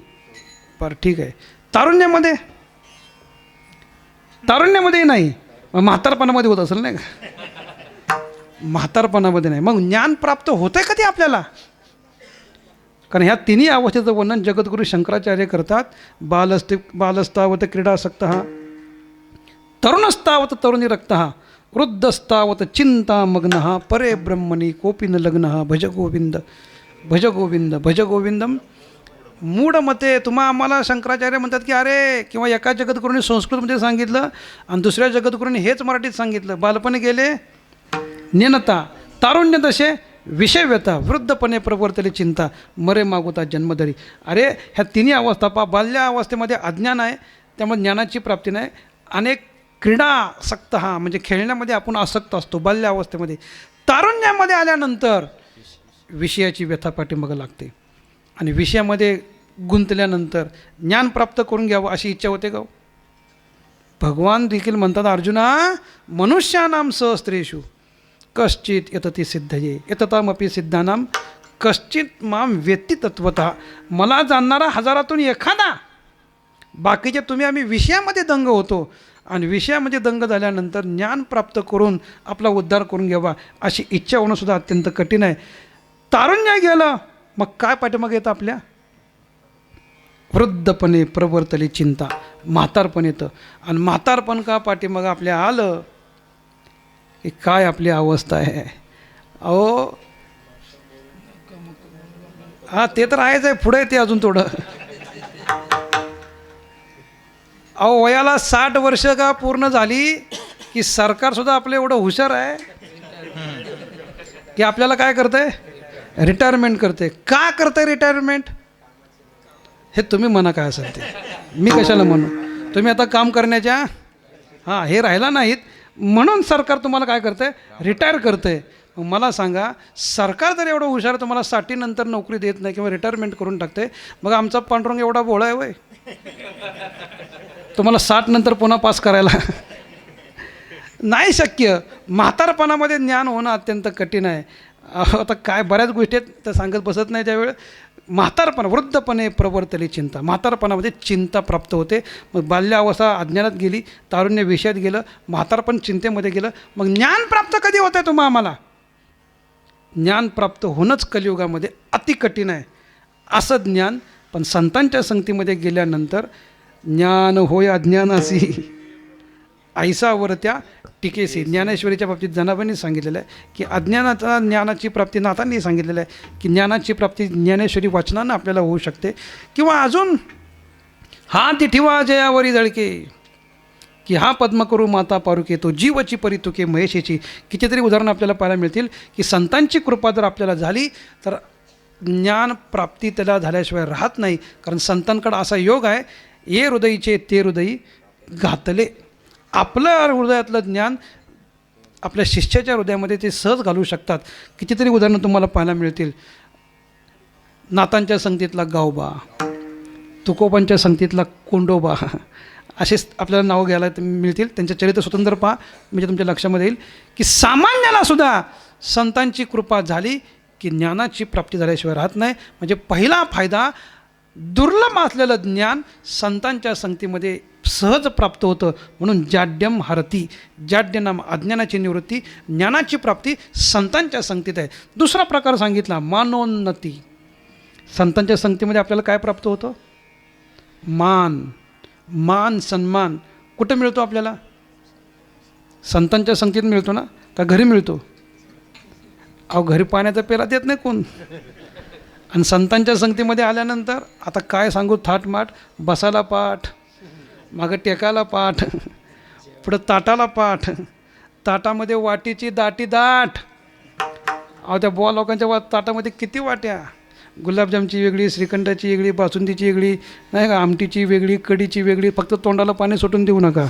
बरं, ठीक आहे. तारुण्यामध्ये? तारुण्यामध्येही नाही. मग म्हातारपणामध्ये होत असेल नाही का? म्हातारपणामध्ये नाही. मग ज्ञान प्राप्त होते कधी आपल्याला? कारण ह्या 3 अवस्थेचं वर्णन जगद्गुरू शंकराचार्य करतात. बालस्तावत क्रीडासक्त, तरुणस्तावत तरुणी रक्त, वृद्धस्तावत चिंतामग्न, परे ब्रह्मणी कोपी न लग्न, भज गोविंद भज गोविंद भज गोविंदम. मूढ मते. तुम्हा आम्हाला शंकराचार्य म्हणतात की अरे, किंवा एका जगद्गुरूंनी संस्कृतमध्ये सांगितलं आणि दुसऱ्या जगद्गुरूंनी हेच मराठीत सांगितलं. बालपणे गेले नेनता, तारुण्य दशे विषय व्यथा, वृद्धपणे प्रवर्तली चिंता, मरे मागोता जन्मधरी. अरे, ह्या 3 अवस्था पा. बाल्यावस्थेमध्ये अज्ञान आहे, त्यामुळे ज्ञानाची प्राप्ती नाही. अनेक क्रीडासक्त, म्हणजे खेळण्यामध्ये आपण आसक्त असतो बाल्यावस्थेमध्ये. तारुण्यामध्ये आल्यानंतर विषयाची व्यथा पाठीमागं लागते आणि विषयामध्ये गुंतल्यानंतर ज्ञान प्राप्त करून घ्यावं अशी इच्छा होते का? भगवान देखील म्हणतात, अर्जुना मनुष्यानाम सहस्त्रेषु कश्चित यतती सिद्धये यततामपि सिद्धानाम कश्चित माम वेत्ती तत्वतः. मला जाणणारा हजारातून एखादा. बाकीचे तुम्ही आम्ही विषयामध्ये दंग होतो आणि विषयामध्ये दंग झाल्यानंतर ज्ञान प्राप्त करून आपला उद्धार करून घ्यावा अशी इच्छा होणं सुद्धा अत्यंत कठीण आहे. तारुण्य गेलं मग काय पाठीमागे येतं आपल्या? वृद्धपणे प्रवर्तली चिंता, म्हातारपण येतं. आणि म्हातारपण का पाठीमागं आपल्या आलं की काय आपली अवस्था आहे. अहो, हां, ते तर आहेच आहे. पुढे येते अजून थोडं. अहो, वयाला 60 वर्ष का पूर्ण झाली की सरकारसुद्धा आपलं एवढं हुशार आहे की आपल्याला काय करतंय? रिटायरमेंट करते. का करते रिटायरमेंट? हे तुम्ही म्हणा काय असेल ते, मी कशाला म्हणू. तुम्ही आता काम करण्याच्या हे राहिला नाहीत म्हणून सरकार तुम्हाला काय करतंय? रिटायर करतंय. मग मला सांगा, सरकार जर एवढं हुशार तुम्हाला 60 नंतर नोकरी देत नाही किंवा रिटायरमेंट करून टाकते, मग आमचा पांडुरंग एवढा भोळा आहे वय तुम्हाला 60 नंतर पुन्हा पास करायला? नाही शक्य. म्हातारपणामध्ये ज्ञान होणं अत्यंत कठीण आहे. आता काय बऱ्याच गोष्टी आहेत त्या सांगत बसत नाही त्यावेळ. म्हातारपण, वृद्धपणे प्रवर्तली चिंता. म्हातारपणामध्ये चिंता प्राप्त होते. मग बाल्यावस्था अज्ञानात गेली, तारुण्य विषयात गेलं, म्हातारपण चिंतेमध्ये गेलं. मग ज्ञान प्राप्त कधी होतं आहे तुम्हा आम्हाला? ज्ञान प्राप्त होणंच कलियुगामध्ये अति कठीण आहे. असं ज्ञान पण संतांच्या संगतीमध्ये गेल्यानंतर ज्ञान होय अज्ञानासी ऐसावर त्या टिकेसी. ज्ञानेश्वरीच्या बाबतीत जनाबाईंनी सांगितलेलं आहे की अज्ञानाचा ज्ञानाची प्राप्ती नाथांनी सांगितलेलं आहे की ज्ञानाची प्राप्ती ज्ञानेश्वरी वाचनानं आपल्याला होऊ शकते. किंवा अजून हा तिठिवा जयावरी जळके की हा पद्म करू माता पारुके, तो जीवची परितुके महेशेची. कितीतरी उदाहरणं आपल्याला पाहायला मिळतील की संतांची कृपा जर आपल्याला झाली तर ज्ञान प्राप्ती त्याला झाल्याशिवाय राहत नाही. कारण संतांकडं असा योग आहे, ये हृदयीचे ते हृदयी घातले. आपलं हृदयातलं ज्ञान आपल्या शिष्याच्या हृदयामध्ये ते सहज घालू शकतात. कितीतरी उदाहरणं तुम्हाला पाहायला मिळतील. नाथांच्या संगतीतला गावबा, तुकोबांच्या संगतीतला कोंडोबा, असेच आपल्याला नावं घ्यायला मिळतील. त्यांच्या चरित्र स्वतंत्र पहा, म्हणजे तुमच्या लक्षामध्ये येईल की सामान्यालासुद्धा संतांची कृपा झाली की ज्ञानाची प्राप्ती झाल्याशिवाय राहत नाही. म्हणजे पहिला फायदा, दुर्लभ असलेलं ज्ञान संतांच्या संगतीमध्ये सहज प्राप्त होतं. म्हणून जाड्यम हरती, जाड्य नाम अज्ञानाची निवृत्ती, ज्ञानाची प्राप्ती संतांच्या संगतीत आहे. दुसरा प्रकार सांगितला मानोन्नती. संतांच्या संगतीमध्ये आपल्याला काय प्राप्त होतं? मान सन्मान. कुठं मिळतो आपल्याला? संतांच्या संगतीत मिळतो ना, का घरी मिळतो? अहो घरी पाण्याचा पेला देत नाही कोण. आणि संतांच्या संगतीमध्ये आल्यानंतर आता काय सांगू, थाटमाट, बसायला पाठ, मागं टेकायला पाठ, पुढं ताटाला पाठ, ताटामध्ये वाटीची दाटी दाट. अहो त्या बुवा लोकांच्या ताटामध्ये किती वाट्या, गुलाबजामची वेगळी, श्रीखंडाची वेगळी, बासुंदीची वेगळी, नाही का, आमटीची वेगळी, कढीची वेगळी, फक्त तोंडाला पाणी सुटून देऊ नका.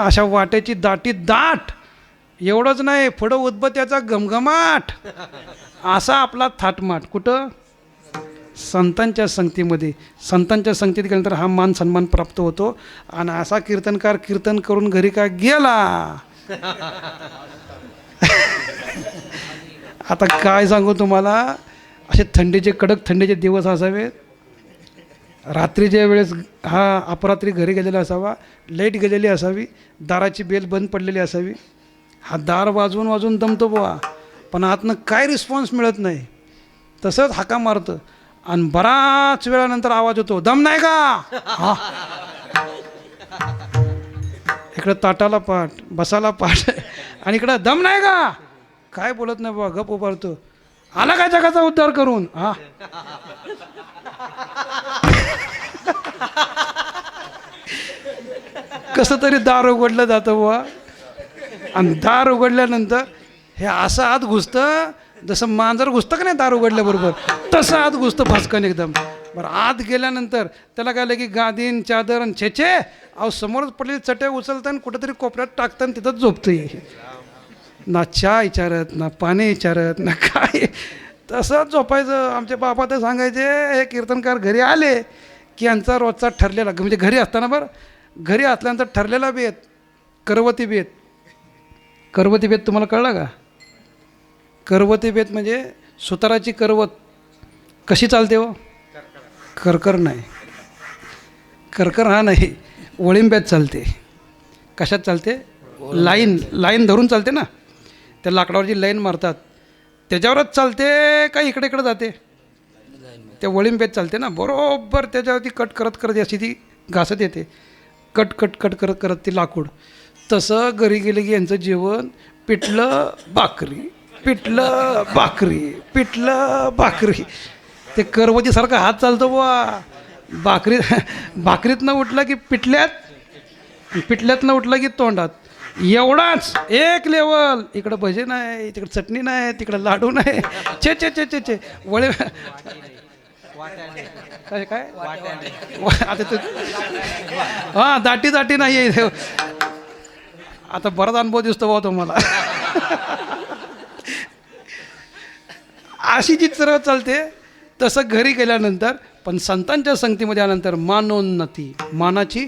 अशा वाट्याची दाटी दाट. एवढंच नाही, पुढं उदबत्याचा घमघमाट. असा आपला थाटमाट. कुठं? संतांच्या संगतीमध्ये. संतांच्या संगतीत गेल्यानंतर हा मान सन्मान प्राप्त होतो. आणि असा कीर्तनकार कीर्तन करून घरी का गेला. आता काय सांगू तुम्हाला, असे थंडीचे कडक थंडीचे दिवस असावेत. रात्रीच्या वेळेस हा अपरात्री घरी गेलेला असावा, लाईट गेलेली असावी, दाराची बेल बंद पडलेली असावी. हा दार वाजवून वाजवून दमतो बुवा, पण आतनं काय रिस्पॉन्स मिळत नाही. तसंच हाका मारतं आणि बराच वेळानंतर आवाज होतो, दम नाही का? हा, इकडं ताटाला पाठ, बसाला पाठ, आणि इकडं दम नाही का? काय बोलत नाही बाबा, गप उभारतो. आला काय जगाचा उद्धार करून? हा, कसं तरी दार उघडलं जातं बुवा. आणि दार उघडल्यानंतर हे असं आत घुसतं, जसं मांजर घुसतं का नाही दार उघडल्याबरोबर, तसं आत घुसतं फसकन एकदम. बरं, आत गेल्यानंतर त्याला काय की गादीन चादर आणि छेचे, अहो समोरच पडलेली चट्या उचलतं आणि कुठंतरी कोपऱ्यात टाकतं आणि तिथंच झोपतंय. ना चहा विचारत, ना पाणी विचारत, ना काय, तसंच झोपायचं. आमचे बाबा तर सांगायचे, हे कीर्तनकार घरी आले की यांचा रोजचा ठरलेला, म्हणजे घरी असताना बरं, घरी असल्यानंतर ठरलेला बेत करवती बेत. करवती बेत तुम्हाला कळला का? करवती बेत म्हणजे सुताराची करवत कशी चालते हो? करकर नाही, करकर हा नाही, वळिंब्यात चालते. कशात चालते? लाईन धरून चालते ना, त्या लाकडावरची लाईन मारतात त्याच्यावरच चालते का इकडे इकडे जाते? त्या वळिंब्यात चालते ना, बरोबर त्याच्यावरती कट करत करत अशी ती घासत येते, कट कट कट करत करत ती लाकूड. तसं घरी गेले की यांचं जेवण पिठलं भाकरी, पिठलं भाकरी, पिठलं भाकरी. ते करवतीसारखा हात चालतो बुवा. भाकरीतनं उठलं की पिठल्यात, पिठल्यातनं उठलं की तोंडात. एवढाच एक लेवल. इकडं भजे नाही, तिकडं चटणी नाही, तिकडं लाडू नाही, छे छे छे छे छे वळे काय काय आता तू हां दाटी दाटी नाही आहे. आता बराच अनुभव दिसतो बाबा तुम्हाला. अशी जी सर्व चालते तसं घरी गेल्यानंतर. पण संतांच्या संगतीमध्ये आल्यानंतर मानोन्नती, मानाची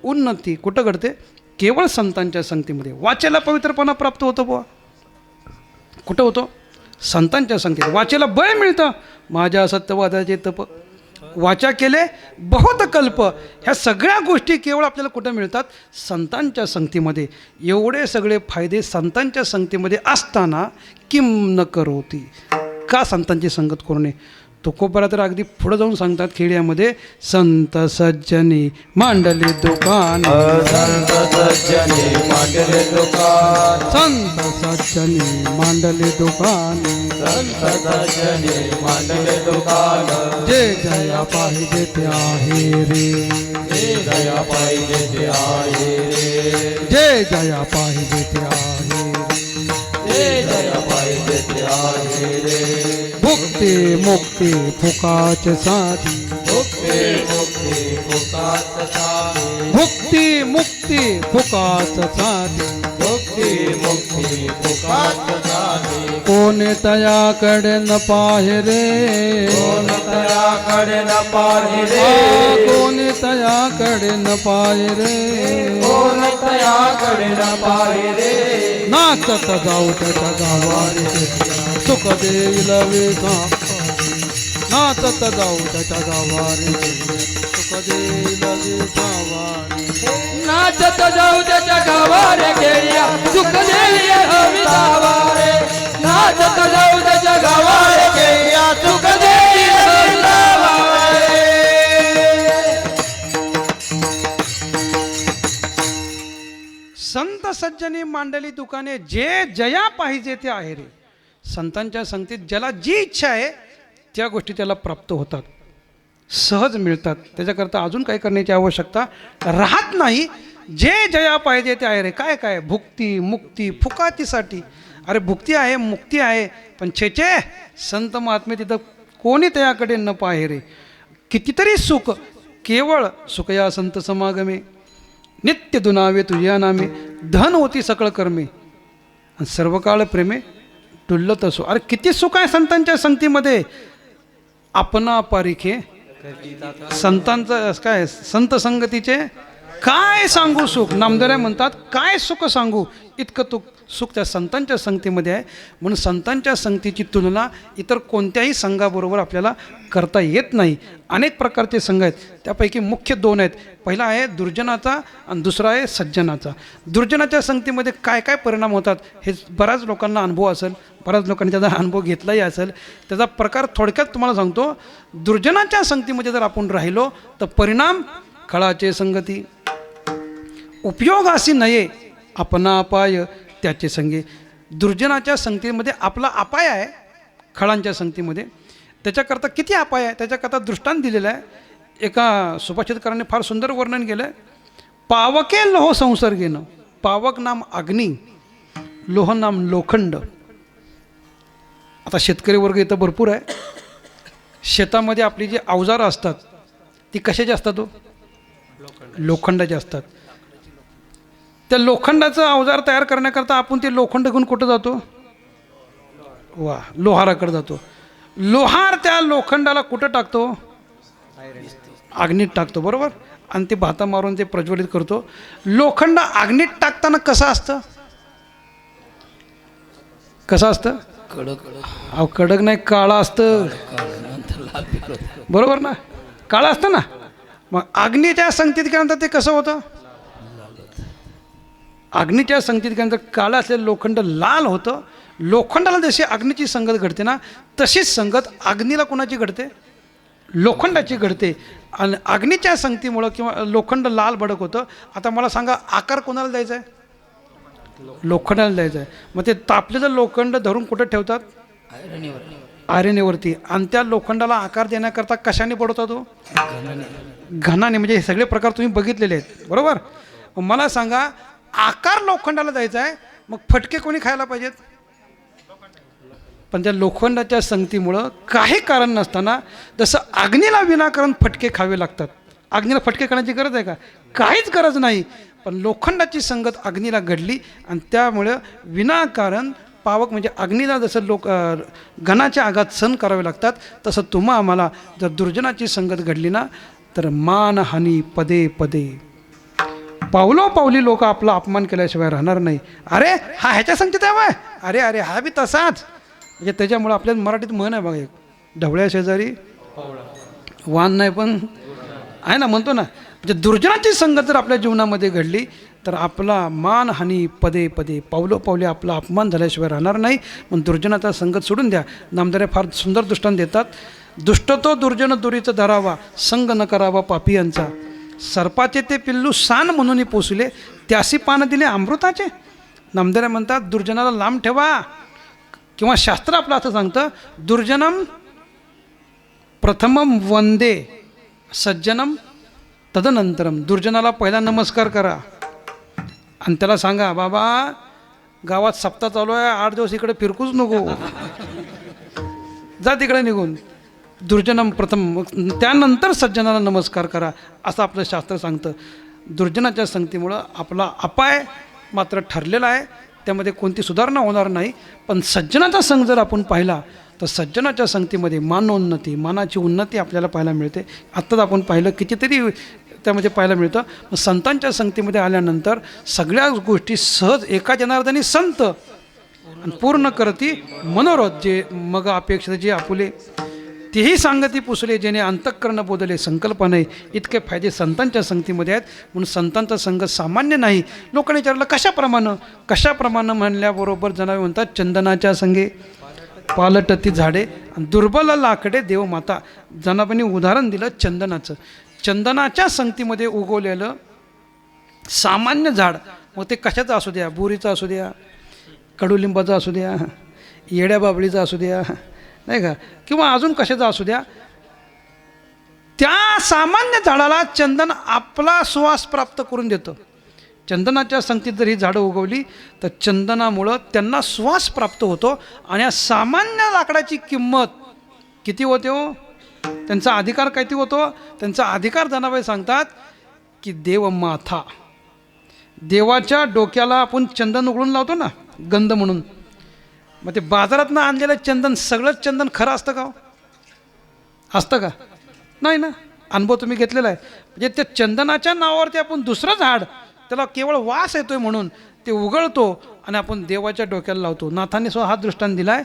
उन्नती कुठं घडते? केवळ संतांच्या संगतीमध्ये. वाचेला पवित्रपणा प्राप्त होतो बुवा. कुठं होतो? संतांच्या संगतीत. वाचेला बळ मिळतं. माझ्या सत्यवादाचे तप वाचा केले बहुत कल्प. ह्या सगळ्या गोष्टी केवळ आपल्याला कुठं मिळतात? संतांच्या संगतीमध्ये. एवढे सगळे फायदे संतांच्या संगतीमध्ये असताना किम न करोती, का संतांची संगत करू नये? तुकोबरा तर अगदी पुढं जाऊन सांगतात खेड्यामध्ये, संत सज्जनी मांडले दुकान, संत सज्जनी मांडले दुकान, संत सज्जनी मांडले दुकान, संत सज्जनी मांडले दुकान. जे जया पाहिजे ते आहे रे, जे दया पाहिजे ते आहे रे, जे जया पाहिजे ते आहे रे, जे दया पाहिजे ते आहे रे. मुक्ती मुक्ती फुकाच साधी, मुक्ती मुक्ती फुकात साधी, मुक्ती मुक्ती फुकाच साधी, मुक्ती मुक्ती फुकात साधी. कोण तयाकडे न पाहे रे, कोण तयाकडे न पाहे रे, कोण तयाकडे न पाहे रे, कोण तयाकडे न पाहे रे. नाचत जाऊ त्याच्या गावारे, सुख देईल वेगा, नाचत जाऊ त्याच्या गावारे, सुख देईल विसावारे. नाचत जाऊ त्याच्या गावारे केळिया सुख देईल विसावारे. नाचत जाऊ त्याच्या गावारे केळिया सुख देईल विसावारे. संत सज्जनी मांडली दुकाने, जे जया पाहिजे ते आहे रे. संतांच्या संगतीत ज्याला जी इच्छा आहे त्या गोष्टी त्याला प्राप्त होतात, सहज मिळतात. त्याच्याकरता अजून काही करण्याची आवश्यकता राहत नाही. जे जया पाहिजे ते आहे रे. काय काय भुक्ती मुक्ती फुकातीसाठी. अरे भुक्ती आहे मुक्ती आहे, पण छेचे संत महात्मे तिथं कोणी त्याकडे न पाहे रे. कितीतरी सुख केवळ सुखया संत समागमे, नित्य दुनावे तुझ्या नामे, धन होती सकळ कर्मे आणि सर्व काळ प्रेमे डुल्लत असो. अरे किती सुख आहे संतांच्या संगतीमध्ये. आपणा पारिखे संतांचं काय, संत संगतीचे काय सांगू सुख. नामदेव म्हणतात काय सुख सांगू, इतकं तू सुख त्या संतांच्या संगतीमध्ये आहे. म्हणून संतांच्या संगतीची तुलना इतर कोणत्याही संघाबरोबर आपल्याला करता येत नाही. अनेक प्रकारचे संघ आहेत, त्यापैकी मुख्य दोन आहेत. पहिला आहे दुर्जनाचा आणि दुसरा आहे सज्जनाचा. दुर्जनाच्या संगतीमध्ये काय काय परिणाम होतात हे बऱ्याच लोकांना अनुभव असेल, बऱ्याच लोकांनी त्याचा अनुभव घेतलाही असेल. त्याचा प्रकार थोडक्यात तुम्हाला सांगतो. दुर्जनाच्या संगतीमध्ये जर आपण राहिलो तर परिणाम खळाचे संगती, उपयोगासी नये आपणा अपाय त्याचे संगे. दुर्जनाच्या संगतीमध्ये आपला अपाय आहे, खळांच्या संगतीमध्ये. त्याच्याकरता किती अपाय आहे त्याच्याकरता दृष्टांत दिलेला आहे. एका सुभाषितकाराने फार सुंदर वर्णन केलं आहे. पावके लोह संसर्गेनं. पावक नाम अग्नी, लोह नाम लोखंड. आता शेतकरी वर्ग इथं भरपूर आहे. शेतामध्ये आपली जी अवजारं असतात ती कशाची असतात हो? लोखंडाची असतात. त्या लोखंडाचं अवजार तयार करण्याकरता आपण ते लोखंड घेऊन कुठं जातो? वा, लोहाराकडे जातो. लोहार त्या लोखंडाला कुठं टाकतो? अग्नीत टाकतो, बरोबर. आणि ते भाता मारून ते प्रज्वलित करतो. लोखंड अग्नीत टाकताना कसं असतं? कसं असतं? कडक. अहो कडक नाही, काळं असतं, बरोबर ना. काळं असतं ना. मग अग्नीच्या संगतीत केल्यानंतर ते कसं होतं? अग्नीच्या संगतीत केल्यानंतर काळं असलेलं लोखंड लाल होतं. लोखंडाला जशी अग्नीची संगत घडते ना, तशीच संगत अग्नीला कोणाची घडते? लोखंडाची घडते. आणि अग्नीच्या संगतीमुळं किंवा लोखंड लाल भडक होतं. आता मला सांगा, आकार कोणाला द्यायचा आहे? लोखंडाला द्यायचा आहे. मग ते तापलेलं लोखंड धरून कुठं ठेवतात? आयरनीवरती. आणि त्या लोखंडाला आकार देण्याकरता कशाने पडवतात तो? घनाने. म्हणजे हे सगळे प्रकार तुम्ही बघितलेले आहेत, बरोबर. मला सांगा, आकार लोखंडाला द्यायचा आहे, मग फटके कोणी खायला पाहिजेत? पण त्या लोखंडाच्या संगतीमुळं काही कारण नसताना जसं अग्नीला विनाकारण फटके खावे लागतात. अग्नीला फटके खाण्याची गरज आहे का? काहीच गरज नाही. पण लोखंडाची संगत अग्नीला घडली आणि त्यामुळं विनाकारण पावक म्हणजे अग्नीला जसं घनाचे आघात सहन करावे लागतात, तसं तुम्हा आम्हाला जर दुर्जनाची संगत घडली ना तर मानहानी पदे पदे. पावलोपावली लोक आपला अपमान केल्याशिवाय राहणार नाही. अरे हा ह्याच्या संगतीत आहे बाय, अरे अरे हा बी तसाच. म्हणजे त्याच्यामुळं आपल्या मराठीत म्हण आहे बघा, एक ढवळ्या शेजारी वान नाही पण आहे ना, म्हणतो ना. म्हणजे दुर्जनाची संगत जर आपल्या जीवनामध्ये घडली तर आपला मानहानी पदे पदे, पावलोपावली आपला अपमान झाल्याशिवाय राहणार नाही. पण दुर्जनाचा संगत सोडून द्या. नामदारे फार सुंदर दृष्टांत देतात. दुष्टतो दुर्जन दुरीचा धरावा, संग न करावा पापियांचा. सर्पाचे ते पिल्लू सान म्हणून पोसले, त्यासी पान दिले अमृताचे. नामदेव म्हणतात दुर्जनाला लांब ठेवा. किंवा शास्त्र आपलं असं सांगतं, दुर्जनम प्रथमम वंदे सज्जनम तदनंतरम. दुर्जनाला पहिला नमस्कार करा आणि त्याला सांगा, बाबा गावात सप्ताह चालू आहे, 8 दिवस इकडे फिरकूच नको, जा तिकडे निघून. दुर्जनम प्रथम, त्यानंतर सज्जनाला नमस्कार करा, असं आपलं शास्त्र सांगतं. दुर्जनाच्या संगतीमुळं आपला अपाय मात्र ठरलेला आहे, त्यामध्ये कोणती सुधारणा होणार नाही. पण सज्जनाचा संग जर आपण पाहिला तर सज्जनाच्या संगतीमध्ये मानोन्नती, मानाची उन्नती आपल्याला पाहायला मिळते. आत्ताच आपण पाहिलं कितीतरी त्यामध्ये पाहायला मिळतं. मग संतांच्या संगतीमध्ये आल्यानंतर सगळ्या गोष्टी सहज एका जनार्दनी संत आणि पूर्ण करती मनोरथ. जे मग अपेक्षा जे आपुले तेही सांगती पुसले जेणे अंतःकरण बोधले संकल्प नाही. इतके फायदे संतांच्या संगतीमध्ये आहेत. म्हणून संतांचा संग सामान्य नाही. लोकांनी विचारलं कशाप्रमाणे म्हणल्याबरोबर जनावे म्हणतात चंदनाच्या संगे पालटती झाडे आणि दुर्बल लाकडे देवमाता. जनाबांनी उदाहरण दिलं चंदनाचं. चंदनाच्या संगतीमध्ये उगवलेलं सामान्य झाड, मग ते कशाचं असू द्या, बोरीचं असू द्या, कडुलिंबाचं असू द्या, येड्या बाबळीचं असू द्या, नाही का, किंवा अजून कशाचं असू द्या, त्या सामान्य झाडाला चंदन आपला सुवास प्राप्त करून देतं. चंदनाच्या संगतीत जर ही झाडं उगवली तर चंदनामुळं त्यांना सुवास प्राप्त होतो. आणि या सामान्य लाकडाची किंमत किती होते हो, त्यांचा अधिकार किती होतो. त्यांचा अधिकार जनाबाई सांगतात की देवमाथा, देवाच्या डोक्याला आपण चंदन उघडून लावतो ना गंध म्हणून, मग ते बाजारातनं आणलेलं चंदन सगळंच चंदन खरं असतं का हो? असतं का? नाही ना. अनुभव तुम्ही घेतलेला आहे. म्हणजे त्या चंदनाच्या नावावरती आपण दुसरं झाड, त्याला केवळ वास येतोय म्हणून ते उघळतो आणि आपण देवाच्या डोक्याला लावतो. नाथाने स्वतः हा दृष्टांत दिला आहे.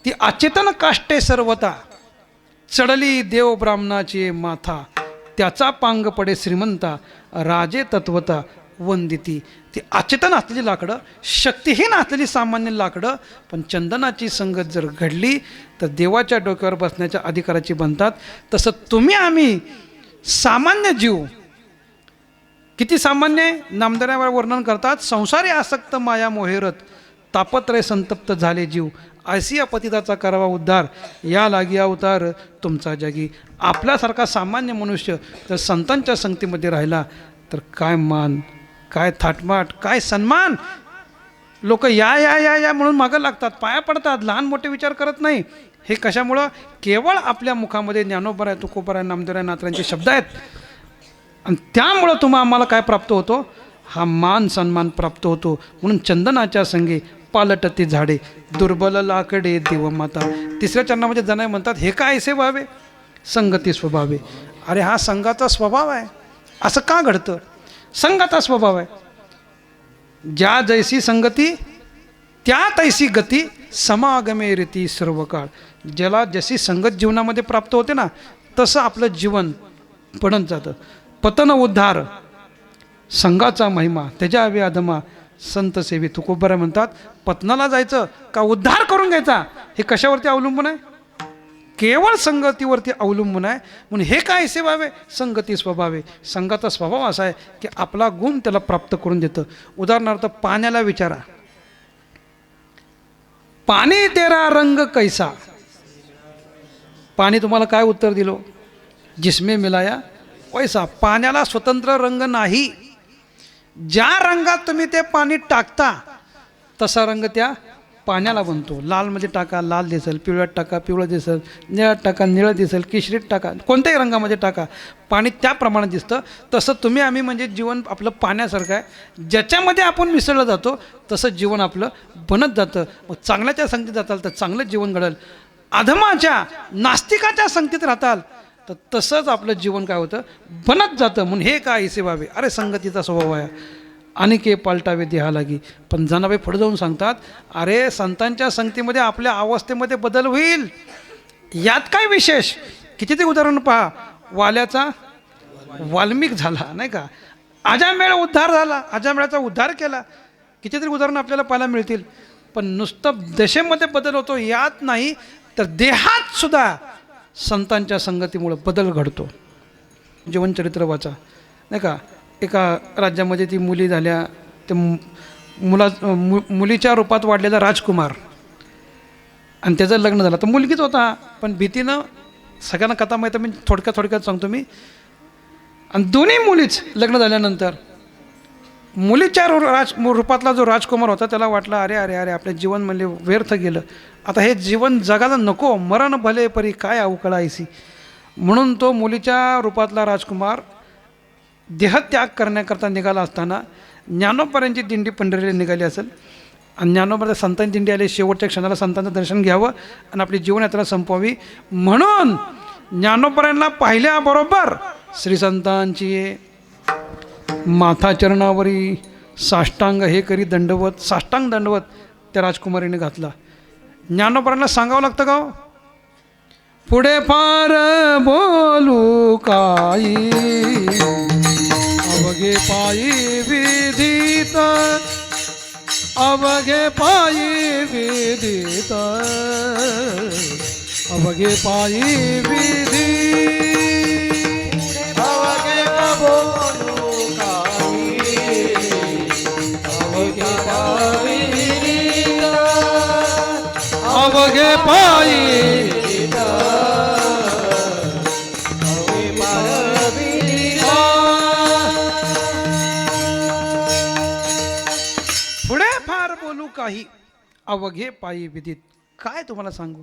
ती अचेतन काष्टे सर्वता चढली देव ब्राह्मणाची माथा, त्याचा पांग पडे श्रीमंता राजे तत्वता वंदिती. ती अचेतन असलेली लाकडं, शक्तिहीन असलेली सामान्य लाकडं, पण चंदनाची संगत जर घडली तर देवाच्या डोक्यावर बसण्याच्या अधिकाराची बनतात. तसं तुम्ही आम्ही सामान्य जीव किती सामान्य आहे. नामदेवावर वर्णन करतात, संसारी आसक्त माया मोहेरत तापत्रय संतप्त झाले जीव, ऐसिया पतिताचा करावा उद्धार, या लागी अवतार तुमचा जगी. आपल्यासारखा सामान्य मनुष्य जर संतांच्या संगतीमध्ये राहिला तर काय मान, काय थाटमाट, काय सन्मान. लोक या या या या म्हणून मागं लागतात, पाया पडतात, लहान मोठे विचार करत नाही. हे कशामुळं? केवळ आपल्या मुखामध्ये ज्ञानोबा आहे, तुकोबा आहे, नामदेव आहे, नाथरांचे शब्द आहेत. आणि त्यामुळं आम्हाला काय प्राप्त होतो? हा मान सन्मान प्राप्त होतो. म्हणून चंदनाच्या संगे पालटती झाडे दुर्बल लाकडे देवमाता. तिसऱ्या चरणामध्ये जनाय म्हणतात, हे काय ऐसे व्हावे संगती स्वभावे. अरे हा संघाचा स्वभाव आहे. असं का घडतं? संघाचा स्वभाव आहे. ज्या जैसी संगती त्या तैसी गती, समागमे रीती सर्व काळ. ज्याला जशी संगत जीवनामध्ये प्राप्त होते ना, तसं आपलं जीवन पडत जातं. पतन उद्धार संघाचा महिमा त्याच्या हवी अधमा संत सेवी. तुकोबरा म्हणतात, पतनाला जायचं का उद्धार करून घ्यायचा, हे कशावरती अवलंबून आहे? केवळ संगतीवरती अवलंबून आहे. म्हणून हे काय ऐसे व्हावे संगती स्वभावे. संघाचा स्वभाव असा आहे की आपला गुण त्याला प्राप्त करून देतं. उदाहरणार्थ पाण्याला विचारा, पाणी तेरा रंग कैसा. पाणी तुम्हाला काय उत्तर दिलो? जिसमें मिलाया वैसा. पाण्याला स्वतंत्र रंग नाही. ज्या रंगात तुम्ही ते पाणी टाकता तसा रंग त्या पाण्याला बनतो. लालमध्ये टाका लाल दिसेल, पिवळ्यात टाका पिवळं दिसेल, निळ्यात टाका निळं दिसेल, केशरीत टाका, कोणत्याही रंगामध्ये टाका, पाणी त्या प्रमाणात दिसतं. तसं तुम्ही आम्ही म्हणजे जीवन आपलं पाण्यासारखं आहे. ज्याच्यामध्ये आपण मिसळलं जातो तसं जीवन आपलं बनत जातं. मग चांगल्याच्या संगतीत जाताल तर चांगलं जीवन घडेल. अधमाच्या नास्तिकाच्या संगतीत राहताल तर तसंच आपलं जीवन काय होतं बनत जातं. म्हणून हे काय ऐसे व्हावे. अरे संगतीचा स्वभाव आहे. अनेके पालटावे देहा लागी. पण जनाबाई पुढे जाऊन सांगतात, अरे संतांच्या संगतीमध्ये आपल्या अवस्थेमध्ये बदल होईल. यात काय विशेष? कितीतरी उदाहरण पहा. वाल्याचा वाल्मिक झाला नाही का, अजामेळ उद्धार झाला, अजामेळाचा उद्धार केला. कितीतरी उदाहरणं आपल्याला पाहायला मिळतील. पण नुसतं दशेमध्ये बदल होतो यात नाही, तर देहात सुद्धा संतांच्या संगतीमुळं बदल घडतो. जीवनचरित्र वाचा नाही का. एका राज्यामध्ये ती मुली झाल्या, ते मुलीच्या रूपात वाढलेला राजकुमार, आणि त्याचं लग्न झालं. तर मुलगीच होता, पण भीतीनं सगळ्यांना कथा माहिती, मी थोडक्यात सांगतो मी. आणि दोन्ही मुलीच लग्न झाल्यानंतर मुलीच्या रूपातला जो राजकुमार होता त्याला वाटलं, अरे अरे अरे आपलं जीवन म्हणजे व्यर्थ गेलं, आता हे जीवन जगायला नको, मरण भले परी काय अवकळायसी. म्हणून तो मुलीच्या रूपातला राजकुमार देहत्याग करण्याकरता निघाला असताना ज्ञानोबांची दिंडी पंढरीला निघाली असेल. आणि ज्ञानोबा संतांची दिंडी आली, शेवटच्या क्षणाला संतांचं दर्शन घ्यावं आणि आपली जीवनयात्रा संपवावी. म्हणून ज्ञानोबांना पाहिल्याबरोबर श्री संतांची माथा चरणावरी साष्टांग हे करी दंडवत, साष्टांग दंडवत त्या राजकुमारीने घातला. ज्ञानोबांना सांगावं लागतं का? पुढे फार बोलू काही अवघे पायी विधित अवघे पायी विधित अवघे पायी विधी अवघे बोलू काही अवघे पायी अवघे पायी पुढे फार बोलू काही अवघे पायी विदित. काय तुम्हाला सांगू,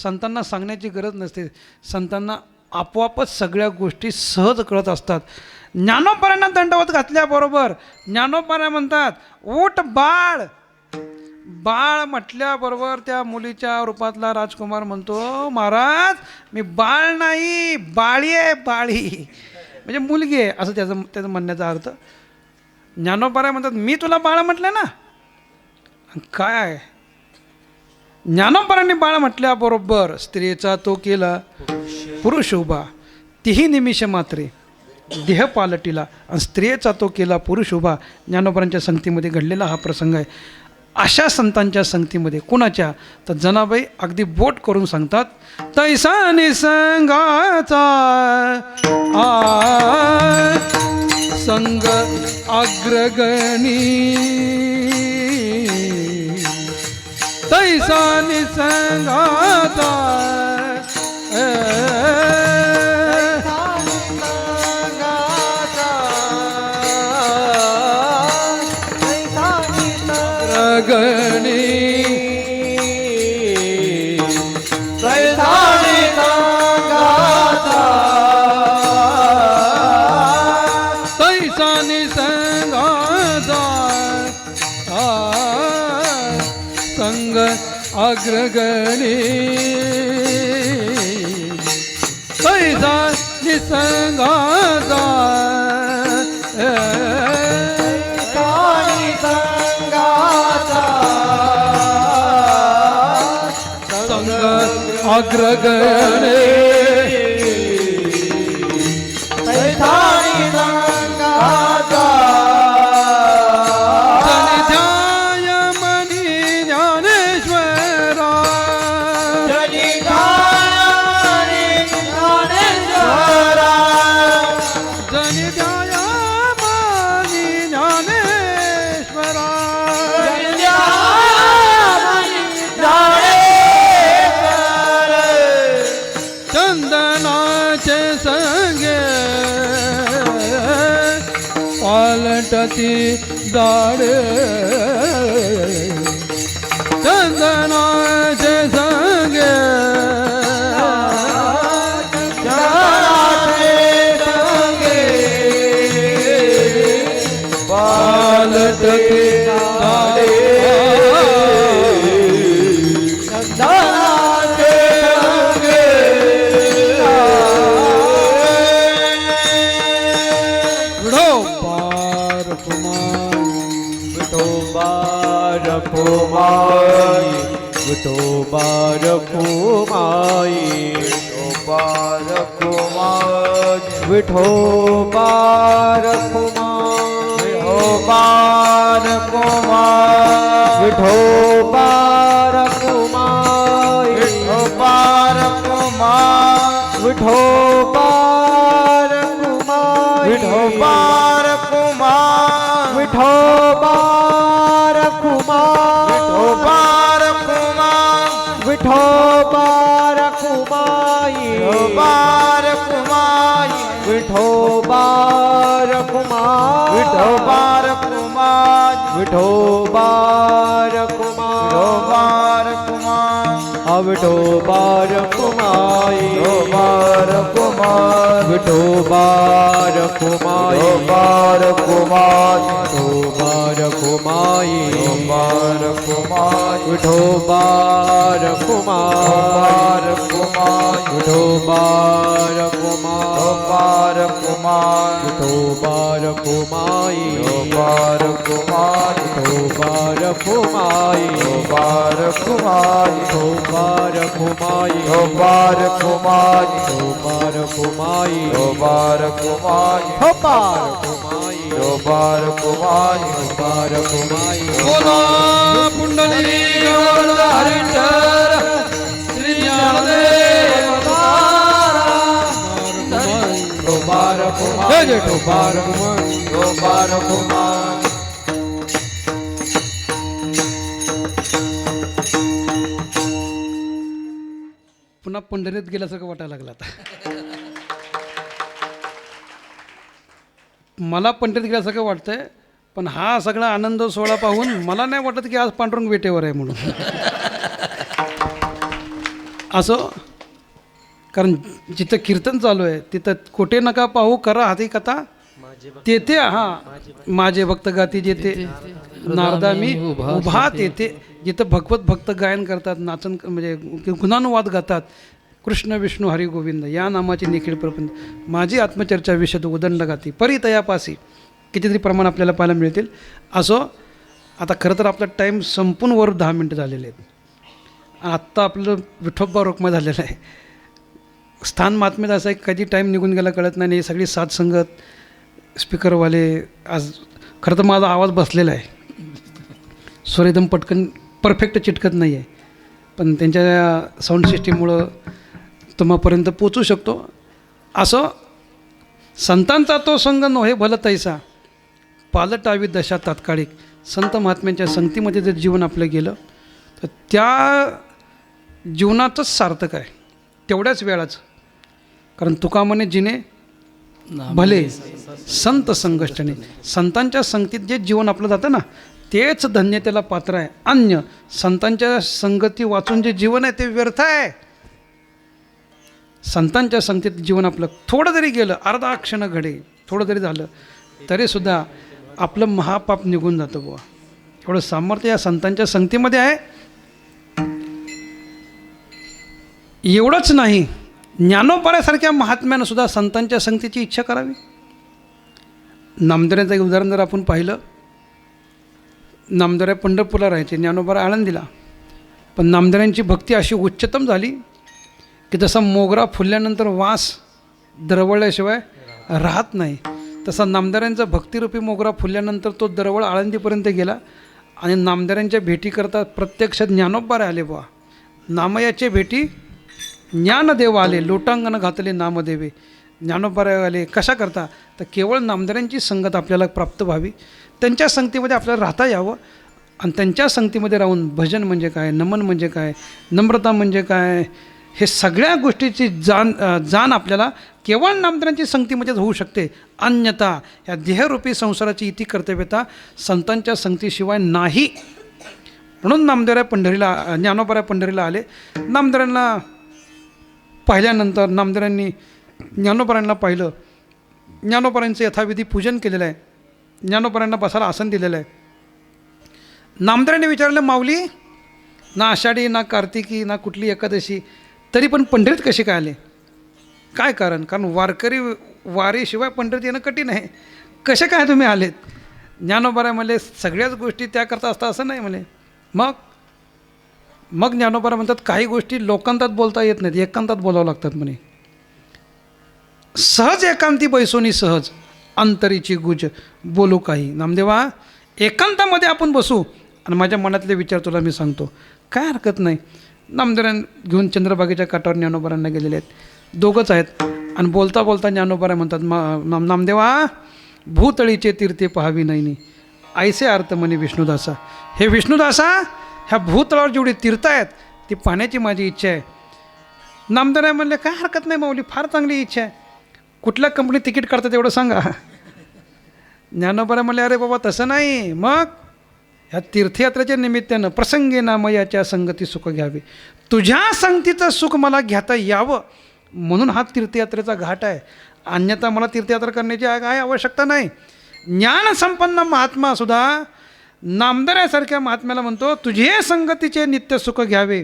संतांना सांगण्याची गरज नसते. संतांना आपोआपच सगळ्या गोष्टी सहज कळत असतात. ज्ञानोबांना दंडवत घातल्याबरोबर ज्ञानोबा म्हणतात उठ बाळ. बाळ म्हटल्याबरोबर त्या मुलीच्या रूपातला राजकुमार म्हणतो महाराज मी बाळ नाही बाळी आहे बाळी, म्हणजे मुलगी आहे असं त्याचं म्हणण्याचा अर्थ. ज्ञानोबा म्हणतात मी तुला बाळ म्हटलं ना. काय ज्ञानोबांनी बाळ म्हटल्याबरोबर स्त्रीचा तो केला पुरुष उभा, तीही निमिष मात्रे देह पालटीला आणि स्त्रियेचा तो केला पुरुष उभा. ज्ञानोबांच्या संगतीमध्ये घडलेला हा प्रसंग आहे. अशा संतांच्या संगतीमध्ये कुणाच्या तर जनाबाई अगदी बोट करून सांगतात तैसा निसंगाचा संग अग्रगणी तैसा निसंगाचा गणी तैसा निसंगाचा संग अग्रगणी तैसा निसंगाचा अग्रगणे जनिध्याय मनी ज्ञानेश्वरा जनिध्याय मनी ज्ञानेश्वरा चंदनाचे संगे पालटती दाड चंदनाचे संगे पालटती दाड विठोबार कुमाई विठोबार कुमार विठोबार कुमार विठोबार कुमार विठोबार कुमार विठोबार कुमार विठोबार कुमार विठोबार कुमार विठोबार कुमार विठोबार कुमाई विठोबार कुमाई विठोबार कुमार विठोबार कुमार विठोबार कुमार विठोबार कुमार विठोबार कुमार विठोबार कुमार विठोबार कुमार विठोबार कुमार विठोबार कुमार विठोबार कुमार विठोबार कुमार विठोबार कुमार विठोबार कुमार बार फुमाई बार कुमाई बार फुमाई बार कुमाई बार फुमाई बार कुमाई बार फुमाई बार कुमाई बार फुमाई बोला पुंडलिक वरद हरिहर श्री ज्ञानदेव बार कुमाई बार बार कुमाई पुन्हा पंढरीत गेल्यासारखं वाटायला लागलं आता मला पंढरीत गेल्यासारखं वाटतंय पण हा सगळा आनंद सोहळा पाहून मला नाही वाटत की आज पांडुरंग वेटेवर आहे म्हणून असं कारण जिथं कीर्तन चालू आहे तिथं कोठे नका पाहू करा हाती कथा तेथे हां माझे भक्त गाती जेथे नारदा मी उभा तेथे जिथं भगवत भक्त गायन करतात नाचन म्हणजे गुणानुवाद गातात कृष्ण विष्णू हरी गोविंद या नामाची निखिल प्रपंच माझी आत्मचर्चा विशद उदंड गाती परितयापासी कितीतरी प्रमाण आपल्याला पाहायला मिळतील. असो आता खरं तर आपला टाईम संपून वर 10 मिनटं झालेले आहेत. आत्ता आपलं विठोबा रोकमा झालेलं आहे. स्थान महात्म्यात असं आहे कधी टाईम निघून गेला कळत नाही. हे सगळी साथ संगत स्पीकरवाले आज खरं तर माझा आवाज बसलेला आहे. स्वर एकदम पटकन परफेक्ट चिटकत नाही आहे पण त्यांच्या साऊंड सिस्टीममुळं तुम्हापर्यंत पोचू शकतो. असं संतांचा तो संग नोहे भल तैसा पालटावी दशा तात्कालिक. संत महात्म्यांच्या संगतीमध्ये जर जीवन आपलं गेलं तर त्या जीवनाचंच सार्थक आहे तेवढ्याच वेळाचं. कारण तुका म्हणे जिने भले संत संगष्टने संतांच्या संगतीत जे जीवन आपलं जातं ना तेच धन्यतेला पात्र आहे. अन्य संतांच्या संगती वाचून जे जीवन आहे ते व्यर्थ आहे. संतांच्या संगतीत जीवन आपलं थोडं जरी गेलं अर्धा क्षण घडे थोडं जरी झालं तरीसुद्धा आपलं महापाप निघून जातं बुवा. एवढं सामर्थ्य या संतांच्या संगतीमध्ये आहे. एवढंच नाही ज्ञानोबाऱ्यासारख्या महात्म्यानं सुद्धा संतांच्या संगतीची इच्छा करावी. नामदेवाचं एक उदाहरण जर आपण पाहिलं नामदेव पंढरपूरला राहायचे ज्ञानोबा आळंदीला. पण नामदेवांची भक्ती अशी उच्चतम झाली की जसा मोगरा फुलल्यानंतर वास दरवळल्याशिवाय राहत नाही तसा नामदेवांचा भक्तिरूपी मोगरा फुलल्यानंतर तो दरवळ आळंदीपर्यंत गेला. आणि नामदेवांच्या भेटीकरता प्रत्यक्ष ज्ञानोबा आले बुवा. नामयाचे भेटी ज्ञानदेव आले लोटांगण घातले नामदेवे. ज्ञानोबा आले कशा करता तर केवळ नामदेवांची संगत आपल्याला प्राप्त व्हावी त्यांच्या संगतीमध्ये आपल्याला राहता यावं. आणि त्यांच्या संगतीमध्ये राहून भजन म्हणजे काय नमन म्हणजे काय नम्रता म्हणजे काय हे सगळ्या गोष्टीची जाण आपल्याला केवळ नामदेवांची संगतीमध्येच होऊ शकते. अन्यथा या देहरूपी संसाराची इति कर्तव्यता संतांच्या संगतीशिवाय नाही. म्हणून नामदेवराय पंढरीला ज्ञानोबाराय पंढरीला आले. नामदेवांना पाहिल्यानंतर नामदेवांनी ज्ञानोबारायांना पाहिलं. ज्ञानोबारायांचं यथाविधी पूजन केलेलं आहे. ज्ञानोबारायांना बसायला आसन दिलेलं आहे. नामदेवांनी विचारलं माऊली ना आषाढी ना कार्तिकी ना कुठली एकादशी तरी पण पंढरीत कसे काय आले काय कारण. कारण वारकरी वारीशिवाय पंढरीत येणं कठीण आहे. कसे काय तुम्ही आलेत. ज्ञानोबाराय म्हणले सगळ्याच गोष्टी त्याकरता असतात असं नाही म्हणे. मग ज्ञानोबाराय म्हणतात काही गोष्टी लोकांतात बोलता येत नाहीत एकांतात बोलावं लागतात म्हणे. सहज एकांती बैसोनी सहज अंतरीची गुज बोलू काही. नामदेवा एकांतामध्ये आपण बसू आणि माझ्या मनातले विचार तुला मी सांगतो काय हरकत नाही. नामदेवांना घेऊन चंद्रभागेच्या काठावर ज्ञानोबारांना गेलेले आहेत. दोघंच आहेत आणि बोलता बोलता ज्ञानोबाराय म्हणतात नामदेवा भूतळीचे तीर्थे पहावी नाही ऐसे अर्थ म्हणे विष्णुदासा. हे विष्णुदासा ह्या भूतळावर जेवढी तीर्थ आहेत ती पाहण्याची माझी इच्छा आहे. नामदेवराय म्हणले काय हरकत नाही माऊली फार चांगली इच्छा आहे. कुठल्या कंपनीत तिकीट काढतात एवढं सांगा. ज्ञानोबाराय म्हणले अरे बाबा तसं नाही. मग ह्या तीर्थयात्रेच्या निमित्तानं प्रसंगी नामयाच्या संगती सुख घ्यावे. तुझ्या संगतीचं सुख मला घेता यावं म्हणून हा तीर्थयात्रेचा घाट आहे. अन्यथा मला तीर्थयात्रा करण्याची काय आवश्यकता नाही. ज्ञानसंपन्न महात्मा सुद्धा नामदेवासारख्या महात्म्याला म्हणतो तुझे संगतीचे नित्य सुख घ्यावे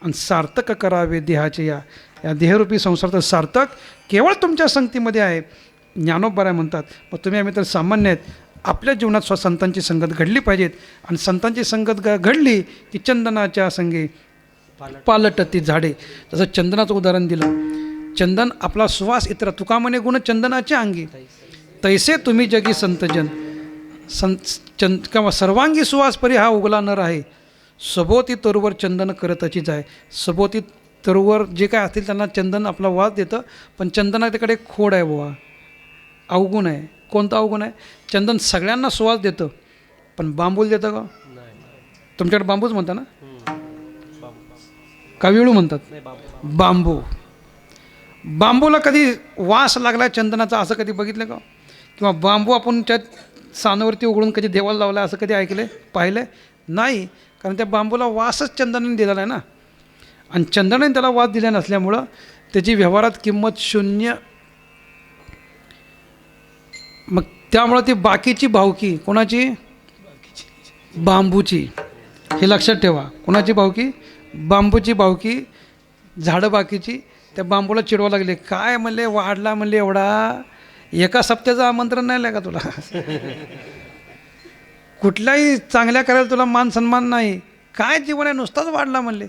आणि सार्थक करावे देहाचे. या देहरूपी संसाराचं सार्थक केवळ तुमच्या संगतीमध्ये आहे. ज्ञानोबाराय म्हणतात मग तुम्ही आम्ही तर सामान्य आहेत आपल्या जीवनात संतांची संगत घडली पाहिजेत आणि संतांची संगत घडली की चंदनाच्या संगे पालटती झाडे. जसं चंदनाचं उदाहरण दिलं, चंदन आपला सुवास इतर तुका म्हणे गुण चंदनाच्या अंगी, तैसे तुम्ही जगी संतजन. किंवा सर्वांगी सुवास परी हा उगला नर आहे, सभोवती तरुवर चंदन करतची जाय. सभोवती तरुवर जे काय असतील त्यांना चंदन आपला वास देतं, पण चंदनाकडे एक खोड आहे बुवा, अवगुण आहे. कोणता अवगुण आहे? चंदन सगळ्यांना सुवास देतं, पण बांबूला देतं का? तुमच्याकडे बांबूच म्हणता ना, का विळू म्हणतात? बांबू. बांबूला कधी वास लागला चंदनाचा असं कधी बघितलं का? किंवा बांबू आपण त्या सानावरती उघडून कधी देवाला लावला असं कधी ऐकले पाहिलं नाही? कारण त्या बांबूला वासच चंदनाने दिलेला आहे ना, आणि चंदनाने त्याला वास दिला नसल्यामुळं त्याची व्यवहारात किंमत शून्य. मग त्यामुळं ती बाकीची भावकी कोणाची? बांबूची. हे लक्षात ठेवा. कोणाची भावकी? बांबूची भावकी. झाडं बाकीची. त्या बांबूला चिडवा लागले, काय म्हणले वाढला म्हणले एवढा, एका सप्त्याचं आमंत्रण नाही का तुला? कुठल्याही चांगल्या करायला तुला मान सन्मान नाही, काय जीवन आहे नुसताच वाढला म्हणले.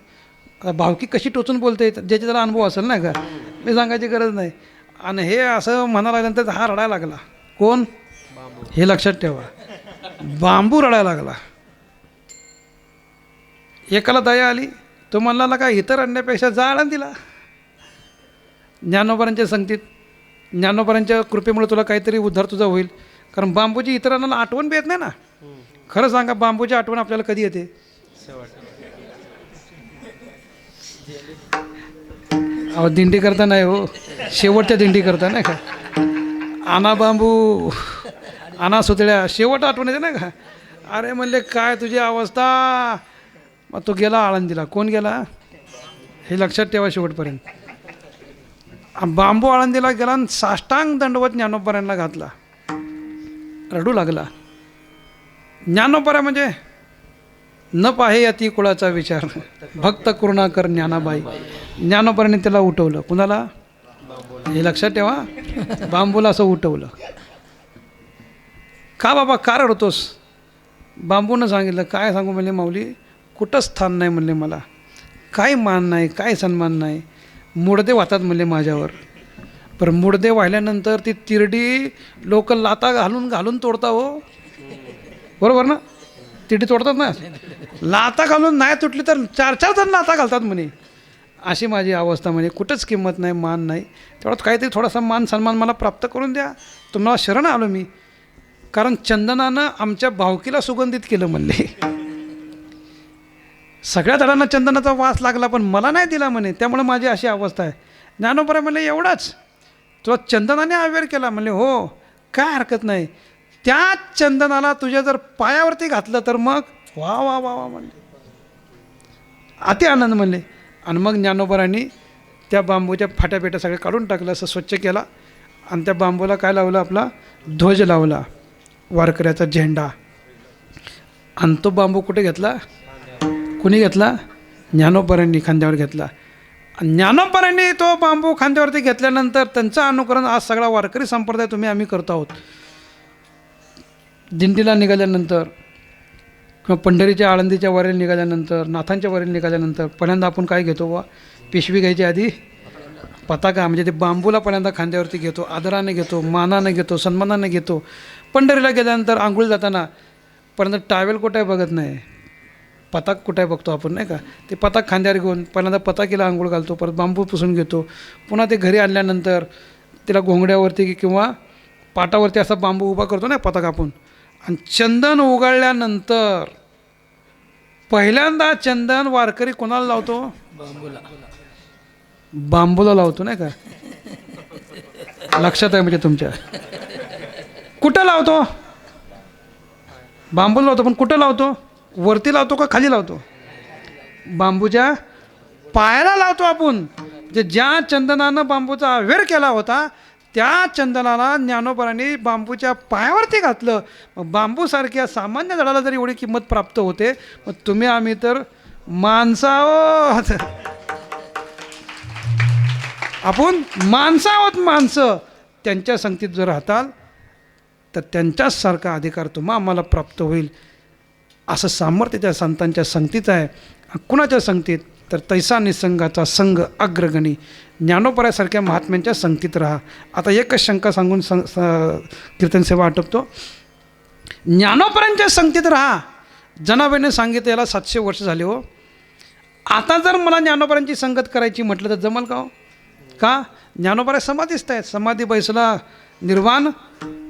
आता भावकी कशी टोचून बोलते ज्याच्या त्याला अनुभव असेल नाही का, मी सांगायची गरज नाही. आणि हे असं म्हणायला लागल्यानंतर हा रडायला लागला. कोण? हे लक्षात ठेवा, बांबू रडायला लागला. एकाला दया आली, तो म्हणला का इतर आणण्यापेक्षा जाळ आण दिला. ज्ञानोबारांच्या संगतीत, ज्ञानोबारांच्या कृपेमुळे तुला काहीतरी उद्धार तुझा होईल. कारण बांबूची इतरांना आठवण बी येत नाही ना. खरं सांगा, बांबूची आठवण आपल्याला कधी येते? अहो दिंडी करता नाही हो, शेवटच्या दिंडी करता नाही का, आणा बांबू आणा सुतळ्या, शेवट आठवण येते नाही का. अरे म्हणले काय तुझी अवस्था. मग तो गेला आळंदीला. कोण गेला? हे लक्षात ठेवा शेवटपर्यंत. बांबू आळंदीला गेला आणि साष्टांग दंडवत ज्ञानोबारांना घातला, रडू लागला. ज्ञानोबारा म्हणजे न पाहे अति कुळाचा विचार, भक्त करुणाकर ज्ञानाबाई. ज्ञानोबारांनी त्याला उठवलं. कुणाला? हे लक्षात ठेवा, बांबूला असं उठवलं. का बाबा का रडतोस? बांबूनं सांगितलं, काय सांगू म्हणले माऊली, कुठं स्थान नाही म्हणले मला, काय मान नाही, काय सन्मान नाही, मुडदे वाहतात म्हणले माझ्यावर. पण मुडदे वाहिल्यानंतर ती तिरडी लोक लाता घालून घालून तोडता हो, बरोबर ना? तिरडी तोडतात ना, लाता घालून नाही तुटली तर 4-4 जण लाता घालतात म्हणे. अशी माझी अवस्था म्हणे, कुठंच किंमत नाही, मान नाही. तेवढ्यात काहीतरी थोडासा मान सन्मान मला प्राप्त करून द्या, तुम्हाला शरण आलो मी. कारण चंदनानं आमच्या भावकीला सुगंधित केलं म्हणले. सगळ्या झाडांना चंदनाचा वास लागला पण मला नाही दिला म्हणे, त्यामुळे माझी अशी अवस्था आहे. ज्ञानोबा म्हणले एवढाच तुला चंदनाने आवेर केला म्हणले, हो काय हरकत नाही. त्या चंदनाला तुझ्या जर पायावरती घातलं तर मग वा वा वा वा म्हणले, अति आनंद म्हणले. आणि मग ज्ञानोबारांनी त्या बांबूच्या फाट्यापेट्या सगळ्या काढून टाकलं, असं स्वच्छ केला आणि त्या बांबूला काय लावलं? आपला ध्वज लावला, वारकऱ्याचा झेंडा. आणि तो बांबू कुठे घेतला? कुणी घेतला? ज्ञानोबारांनी खांद्यावर घेतला. ज्ञानोबारांनी तो बांबू खांद्यावरती घेतल्यानंतर त्यांचं अनुकरण आज सगळा वारकरी संप्रदाय आम्ही करतो आहोत. दिंडीला निघाल्यानंतर किंवा पंढरीच्या आळंदीच्या वारीला निघाल्यानंतर, नाथांच्या वारीला निघाल्यानंतर पहिल्यांदा आपण काय घेतो बा? पिशवी घ्यायची आधी पताका, म्हणजे ते बांबूला पहिल्यांदा खांद्यावरती घेतो, आदराने घेतो, मानाने घेतो, सन्मानाने घेतो. पंढरीला गेल्यानंतर आंघोळ जाताना पहिल्यांदा टावेल कुठे बघत नाही, पताक कुठे बघतो आपण नाही का. ते पताक खांद्यावर घेऊन पहिल्यांदा पताकीला आंघोळ घालतो, परत बांबू पुसून घेतो. पुन्हा ते घरी आणल्यानंतर तिला घोंगड्यावरती किंवा पाटावरती असा बांबू उभा करतो ना पताक आपण. आणि चंदन उगाळल्यानंतर पहिल्यांदा चंदन वारकरी कोणाला लावतो? बांबूला लावतो नाही का. लक्षात आहे म्हणजे तुमच्या. कुठं लावतो? बांबूला लावतो, पण कुठं लावतो? वरती लावतो का खाली लावतो? बांबूच्या पायाला लावतो आपण. म्हणजे ज्या चंदनानं बांबूचा आवेर केला होता त्या चंदनाला ज्ञानोबारांनी बांबूच्या पायावरती घातलं. मग बांबूसारख्या सामान्य झाडाला जर एवढी किंमत प्राप्त होते, मग तुम्ही आम्ही तर माणसं आहोत. आपण माणसं आहोत, माणसं. त्यांच्या संगतीत जर राहताल तर त्यांच्याचसारखा अधिकार तुम्हा आम्हाला प्राप्त होईल असं सामर्थ्य त्या संतांच्या संगतीचं आहे. कुणाच्या संगतीत तर तैसा निसंगाचा संघ अग्रगणी ज्ञानोबरासारख्या महात्म्यांच्या संगतीत राहा. आता एकच शंका सांगून कीर्तन सेवा आटोपतो. ज्ञानोबरांच्या संगतीत राहा जनाबाईने सांगितलं, याला 700 वर्ष झाले हो. आता जर मला ज्ञानोबरांची संगत करायची म्हटलं तर जमल का हो? का? ज्ञानोबरा समाधीस्थ आहेत, समाधी बैसला निर्वाण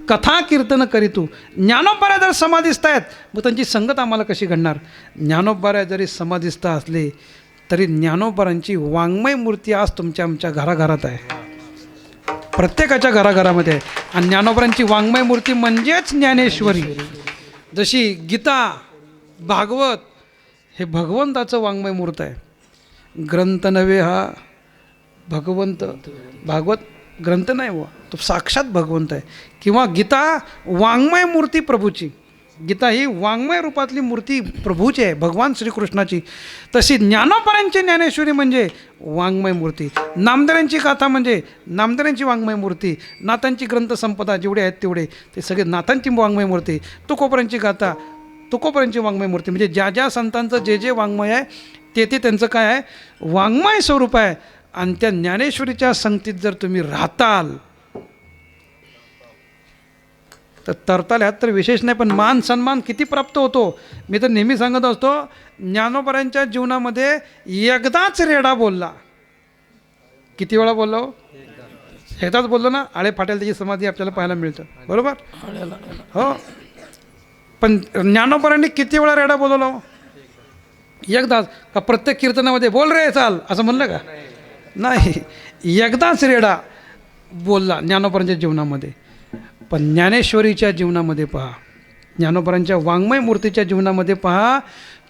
कथा कीर्तन करीतू. ज्ञानोबरा जर समाधीस्थ आहेत मग त्यांची संगत आम्हाला कशी घडणार? ज्ञानोबरा जरी समाधीस्थ असले तरी ज्ञानोबरांची वाङ्मय मूर्ती आज तुमच्या आमच्या घराघरात आहे, प्रत्येकाच्या घराघरामध्ये आहे. आणि ज्ञानोबरांची वाङ्मय मूर्ती म्हणजेच ज्ञानेश्वरी. जशी गीता भागवत हे भगवंताचं वाङ्मय मूर्त आहे. ग्रंथ नव्हे हा भगवंत, भागवत ग्रंथ नाही हो, तो साक्षात भगवंत आहे. किंवा गीता वाङ्मय मूर्ती प्रभूची, गीता ही वाङ्मय रूपातली मूर्ती प्रभूची आहे, भगवान श्रीकृष्णाची. तशी ज्ञानोबरांची ज्ञानेश्वरी म्हणजे वाङ्मय मूर्ती. नामदेवांची गाथा म्हणजे नामदेवांची वाङ्मय मूर्ती. नाथांची ग्रंथसंपदा जेवढे आहेत तेवढे ते सगळे नाथांची वाङ्मय मूर्ती. तुकोबरांची गाथा तुकोबरांची वाङ्मय मूर्ती. म्हणजे ज्या ज्या संतांचं जे जे वाङ्मय आहे ते ते त्यांचं काय आहे? वाङ्मय स्वरूप आहे. आणि त्या ज्ञानेश्वरीच्या संगतीत जर तुम्ही राहताल तर तरताल. ह्यात तर विशेष नाही, पण मान सन्मान किती प्राप्त होतो. मी तर नेहमी सांगत असतो, ज्ञानोबरांच्या जीवनामध्ये एकदाच रेडा बोलला. किती वेळा बोललो? एकदाच बोललो ना. आळे फाटेल त्याची समाधी आपल्याला पाहायला मिळतं, बरोबर हो. पण ज्ञानोबरांनी किती वेळा रेडा बोलवला? एकदाच. का प्रत्येक कीर्तनामध्ये बोल रे चाल असं म्हणलं का? नाही, एकदाच रेडा बोलला ज्ञानोबरांच्या जीवनामध्ये. पण ज्ञानेश्वरीच्या जीवनामध्ये पहा, ज्ञानोबरांच्या वाङ्मय मूर्तीच्या जीवनामध्ये पहा,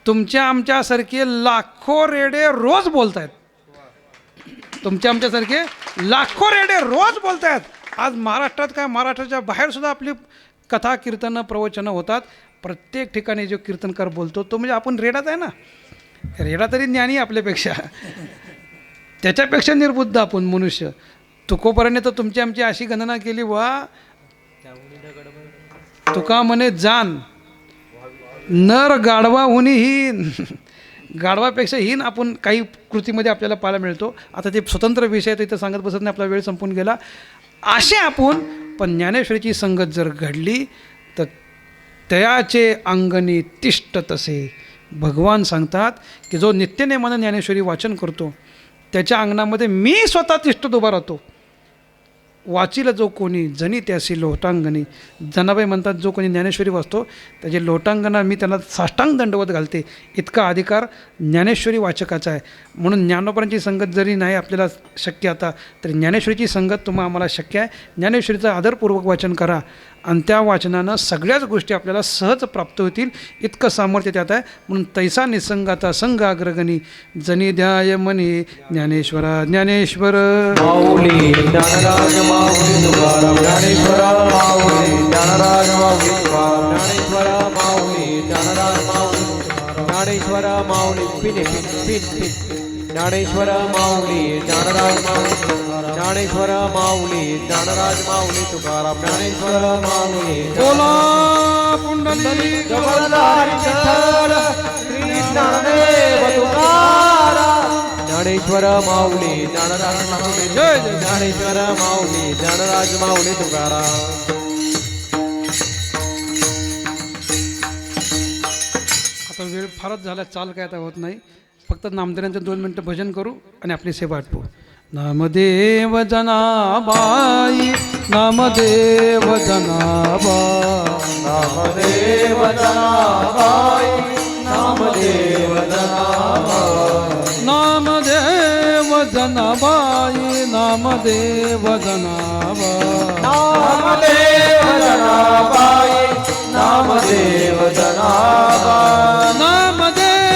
तुमच्या आमच्यासारखे लाखो रेडे रोज बोलत आहेत. तुमच्या आमच्यासारखे लाखो रेडे रोज बोलत आहेत. आज महाराष्ट्रात काय, महाराष्ट्राच्या बाहेरसुद्धा आपली कथा कीर्तनं प्रवचनं होतात. प्रत्येक ठिकाणी जो कीर्तनकार बोलतो तो म्हणजे आपण रेडाच आहे ना. रेडा तरी ज्ञानी आपल्यापेक्षा, त्याच्यापेक्षा निर्बुद्ध आपण मनुष्य. तुकोबराने तर तुमची आमची अशी गणना केली, वा तुका म्हणे जाण नर गाढवा हुनी हीन. गाढवापेक्षा हीन आपण काही कृतीमध्ये आपल्याला पाहायला मिळतो. आता ते स्वतंत्र विषय तर इथं सांगत बसत नाही, आपला वेळ संपून गेला. असे आपण पण ज्ञानेश्वरीची संगत जर घडली तर तयाचे अंगणी तिष्ठ तसे. भगवान सांगतात की जो नित्यनेमानं ज्ञानेश्वरी वाचन करतो त्याच्या अंगणामध्ये मी स्वतः तिष्ठत उभा राहतो. वाचील जो कोणी जनी त्यासी लोटांगणी. जनाबाई म्हणतात जो कोणी ज्ञानेश्वरी वाचतो त्याची लोटांगणा मी त्यांना साष्टांग दंडवत घालते. इतका अधिकार ज्ञानेश्वरी वाचकाचा आहे. म्हणून ज्ञानोबरांची संगत जरी नाही आपल्याला शक्य आता तरी ज्ञानेश्वरीची संगत तुम्हाला आम्हाला शक्य आहे. ज्ञानेश्वरीचं आदरपूर्वक वाचन करा आणि त्या वाचनानं सगळ्याच गोष्टी आपल्याला सहज प्राप्त होतील. इतकं सामर्थ्य त्यात आहे. म्हणून तैसा निसंगाचा संघ अग्रगणी जनी ध्याय मनी ज्ञानेश्वरा ज्ञानेश्वर. माऊली ज्ञानराज माऊली तुकाराम ज्ञानेश्वर माऊली ज्ञानराज माऊली तुकाराम ज्ञानेश्वर माऊली ज्ञानराज माऊली ज्ञानेश्वर माऊली पिन पिन पिन पिन ज्ञानेश्वर माऊली ज्ञानराज माऊली ज्ञानेश्वर माऊली ज्ञानराज माऊली तुकाराम ज्ञानेश्वर माऊली. बोला पुंडली जगद्धारी विठ्ठल श्री ज्ञानदेव तुकाराम. ज्ञानेश्वर माऊली ज्ञानराज माऊली जय जय. ज्ञानेश्वर माऊली ज्ञानराज माऊली तुकाराम. आता वेळ फारच झाला, चाल काय आता होत नाही. फक्त नामदेवांचं 2 मिनटं भजन करू आणि आपली सेवा आटपू. नामदेव जनाबाई नामदेव जनाबाई नामदेव जनाबाई नामदेव जनाबाई नामदेव जनाबाई नामदेव जनाबाई नामदेव जनाबाई नामदेव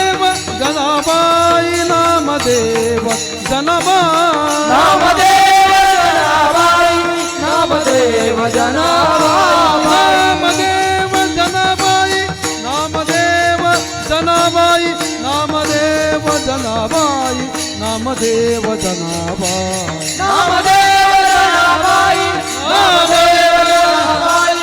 जनाबाई नामदेव जनाबाई नामदेव जनाबाई नामदेव जनाबाई नामदेव जनाबाई नामदेव जनाबाई नामदेव जनाबाई नामदेव जनाबाई नामदेव जनाबाई नामदेव जनाबाई नामदेव जनाबाई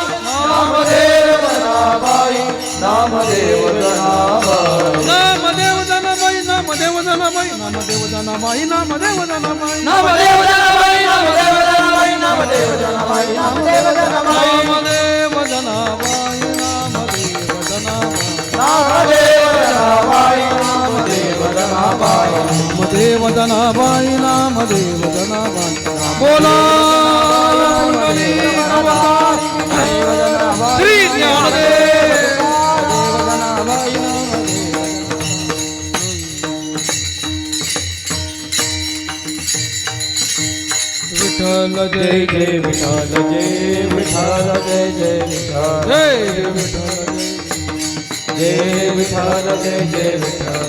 नामदेव जनाबाई नामदेव जनाबाई नामदेव जनाबाई नामदेव जनाबाई नामदेव जनाबाई नामदेव जनाबाई नामदेव जनाबाई नामदेव जनाबाई नामदेव जनाबाई नामदेव जनाबाई नामदेव जनाबाई नामदेव जनाबाई नामदेव जनाबाई नामदेव जनाबाई नामदेव जनाबाई नामदेव जनाबाई बोला श्री ज्ञानदेव विठ्ठल जय जय विठ्ठल जय विठ्ठल जय जय विठ्ठल जय विठ्ठल जय विठ्ठल जय जय विठ्ठल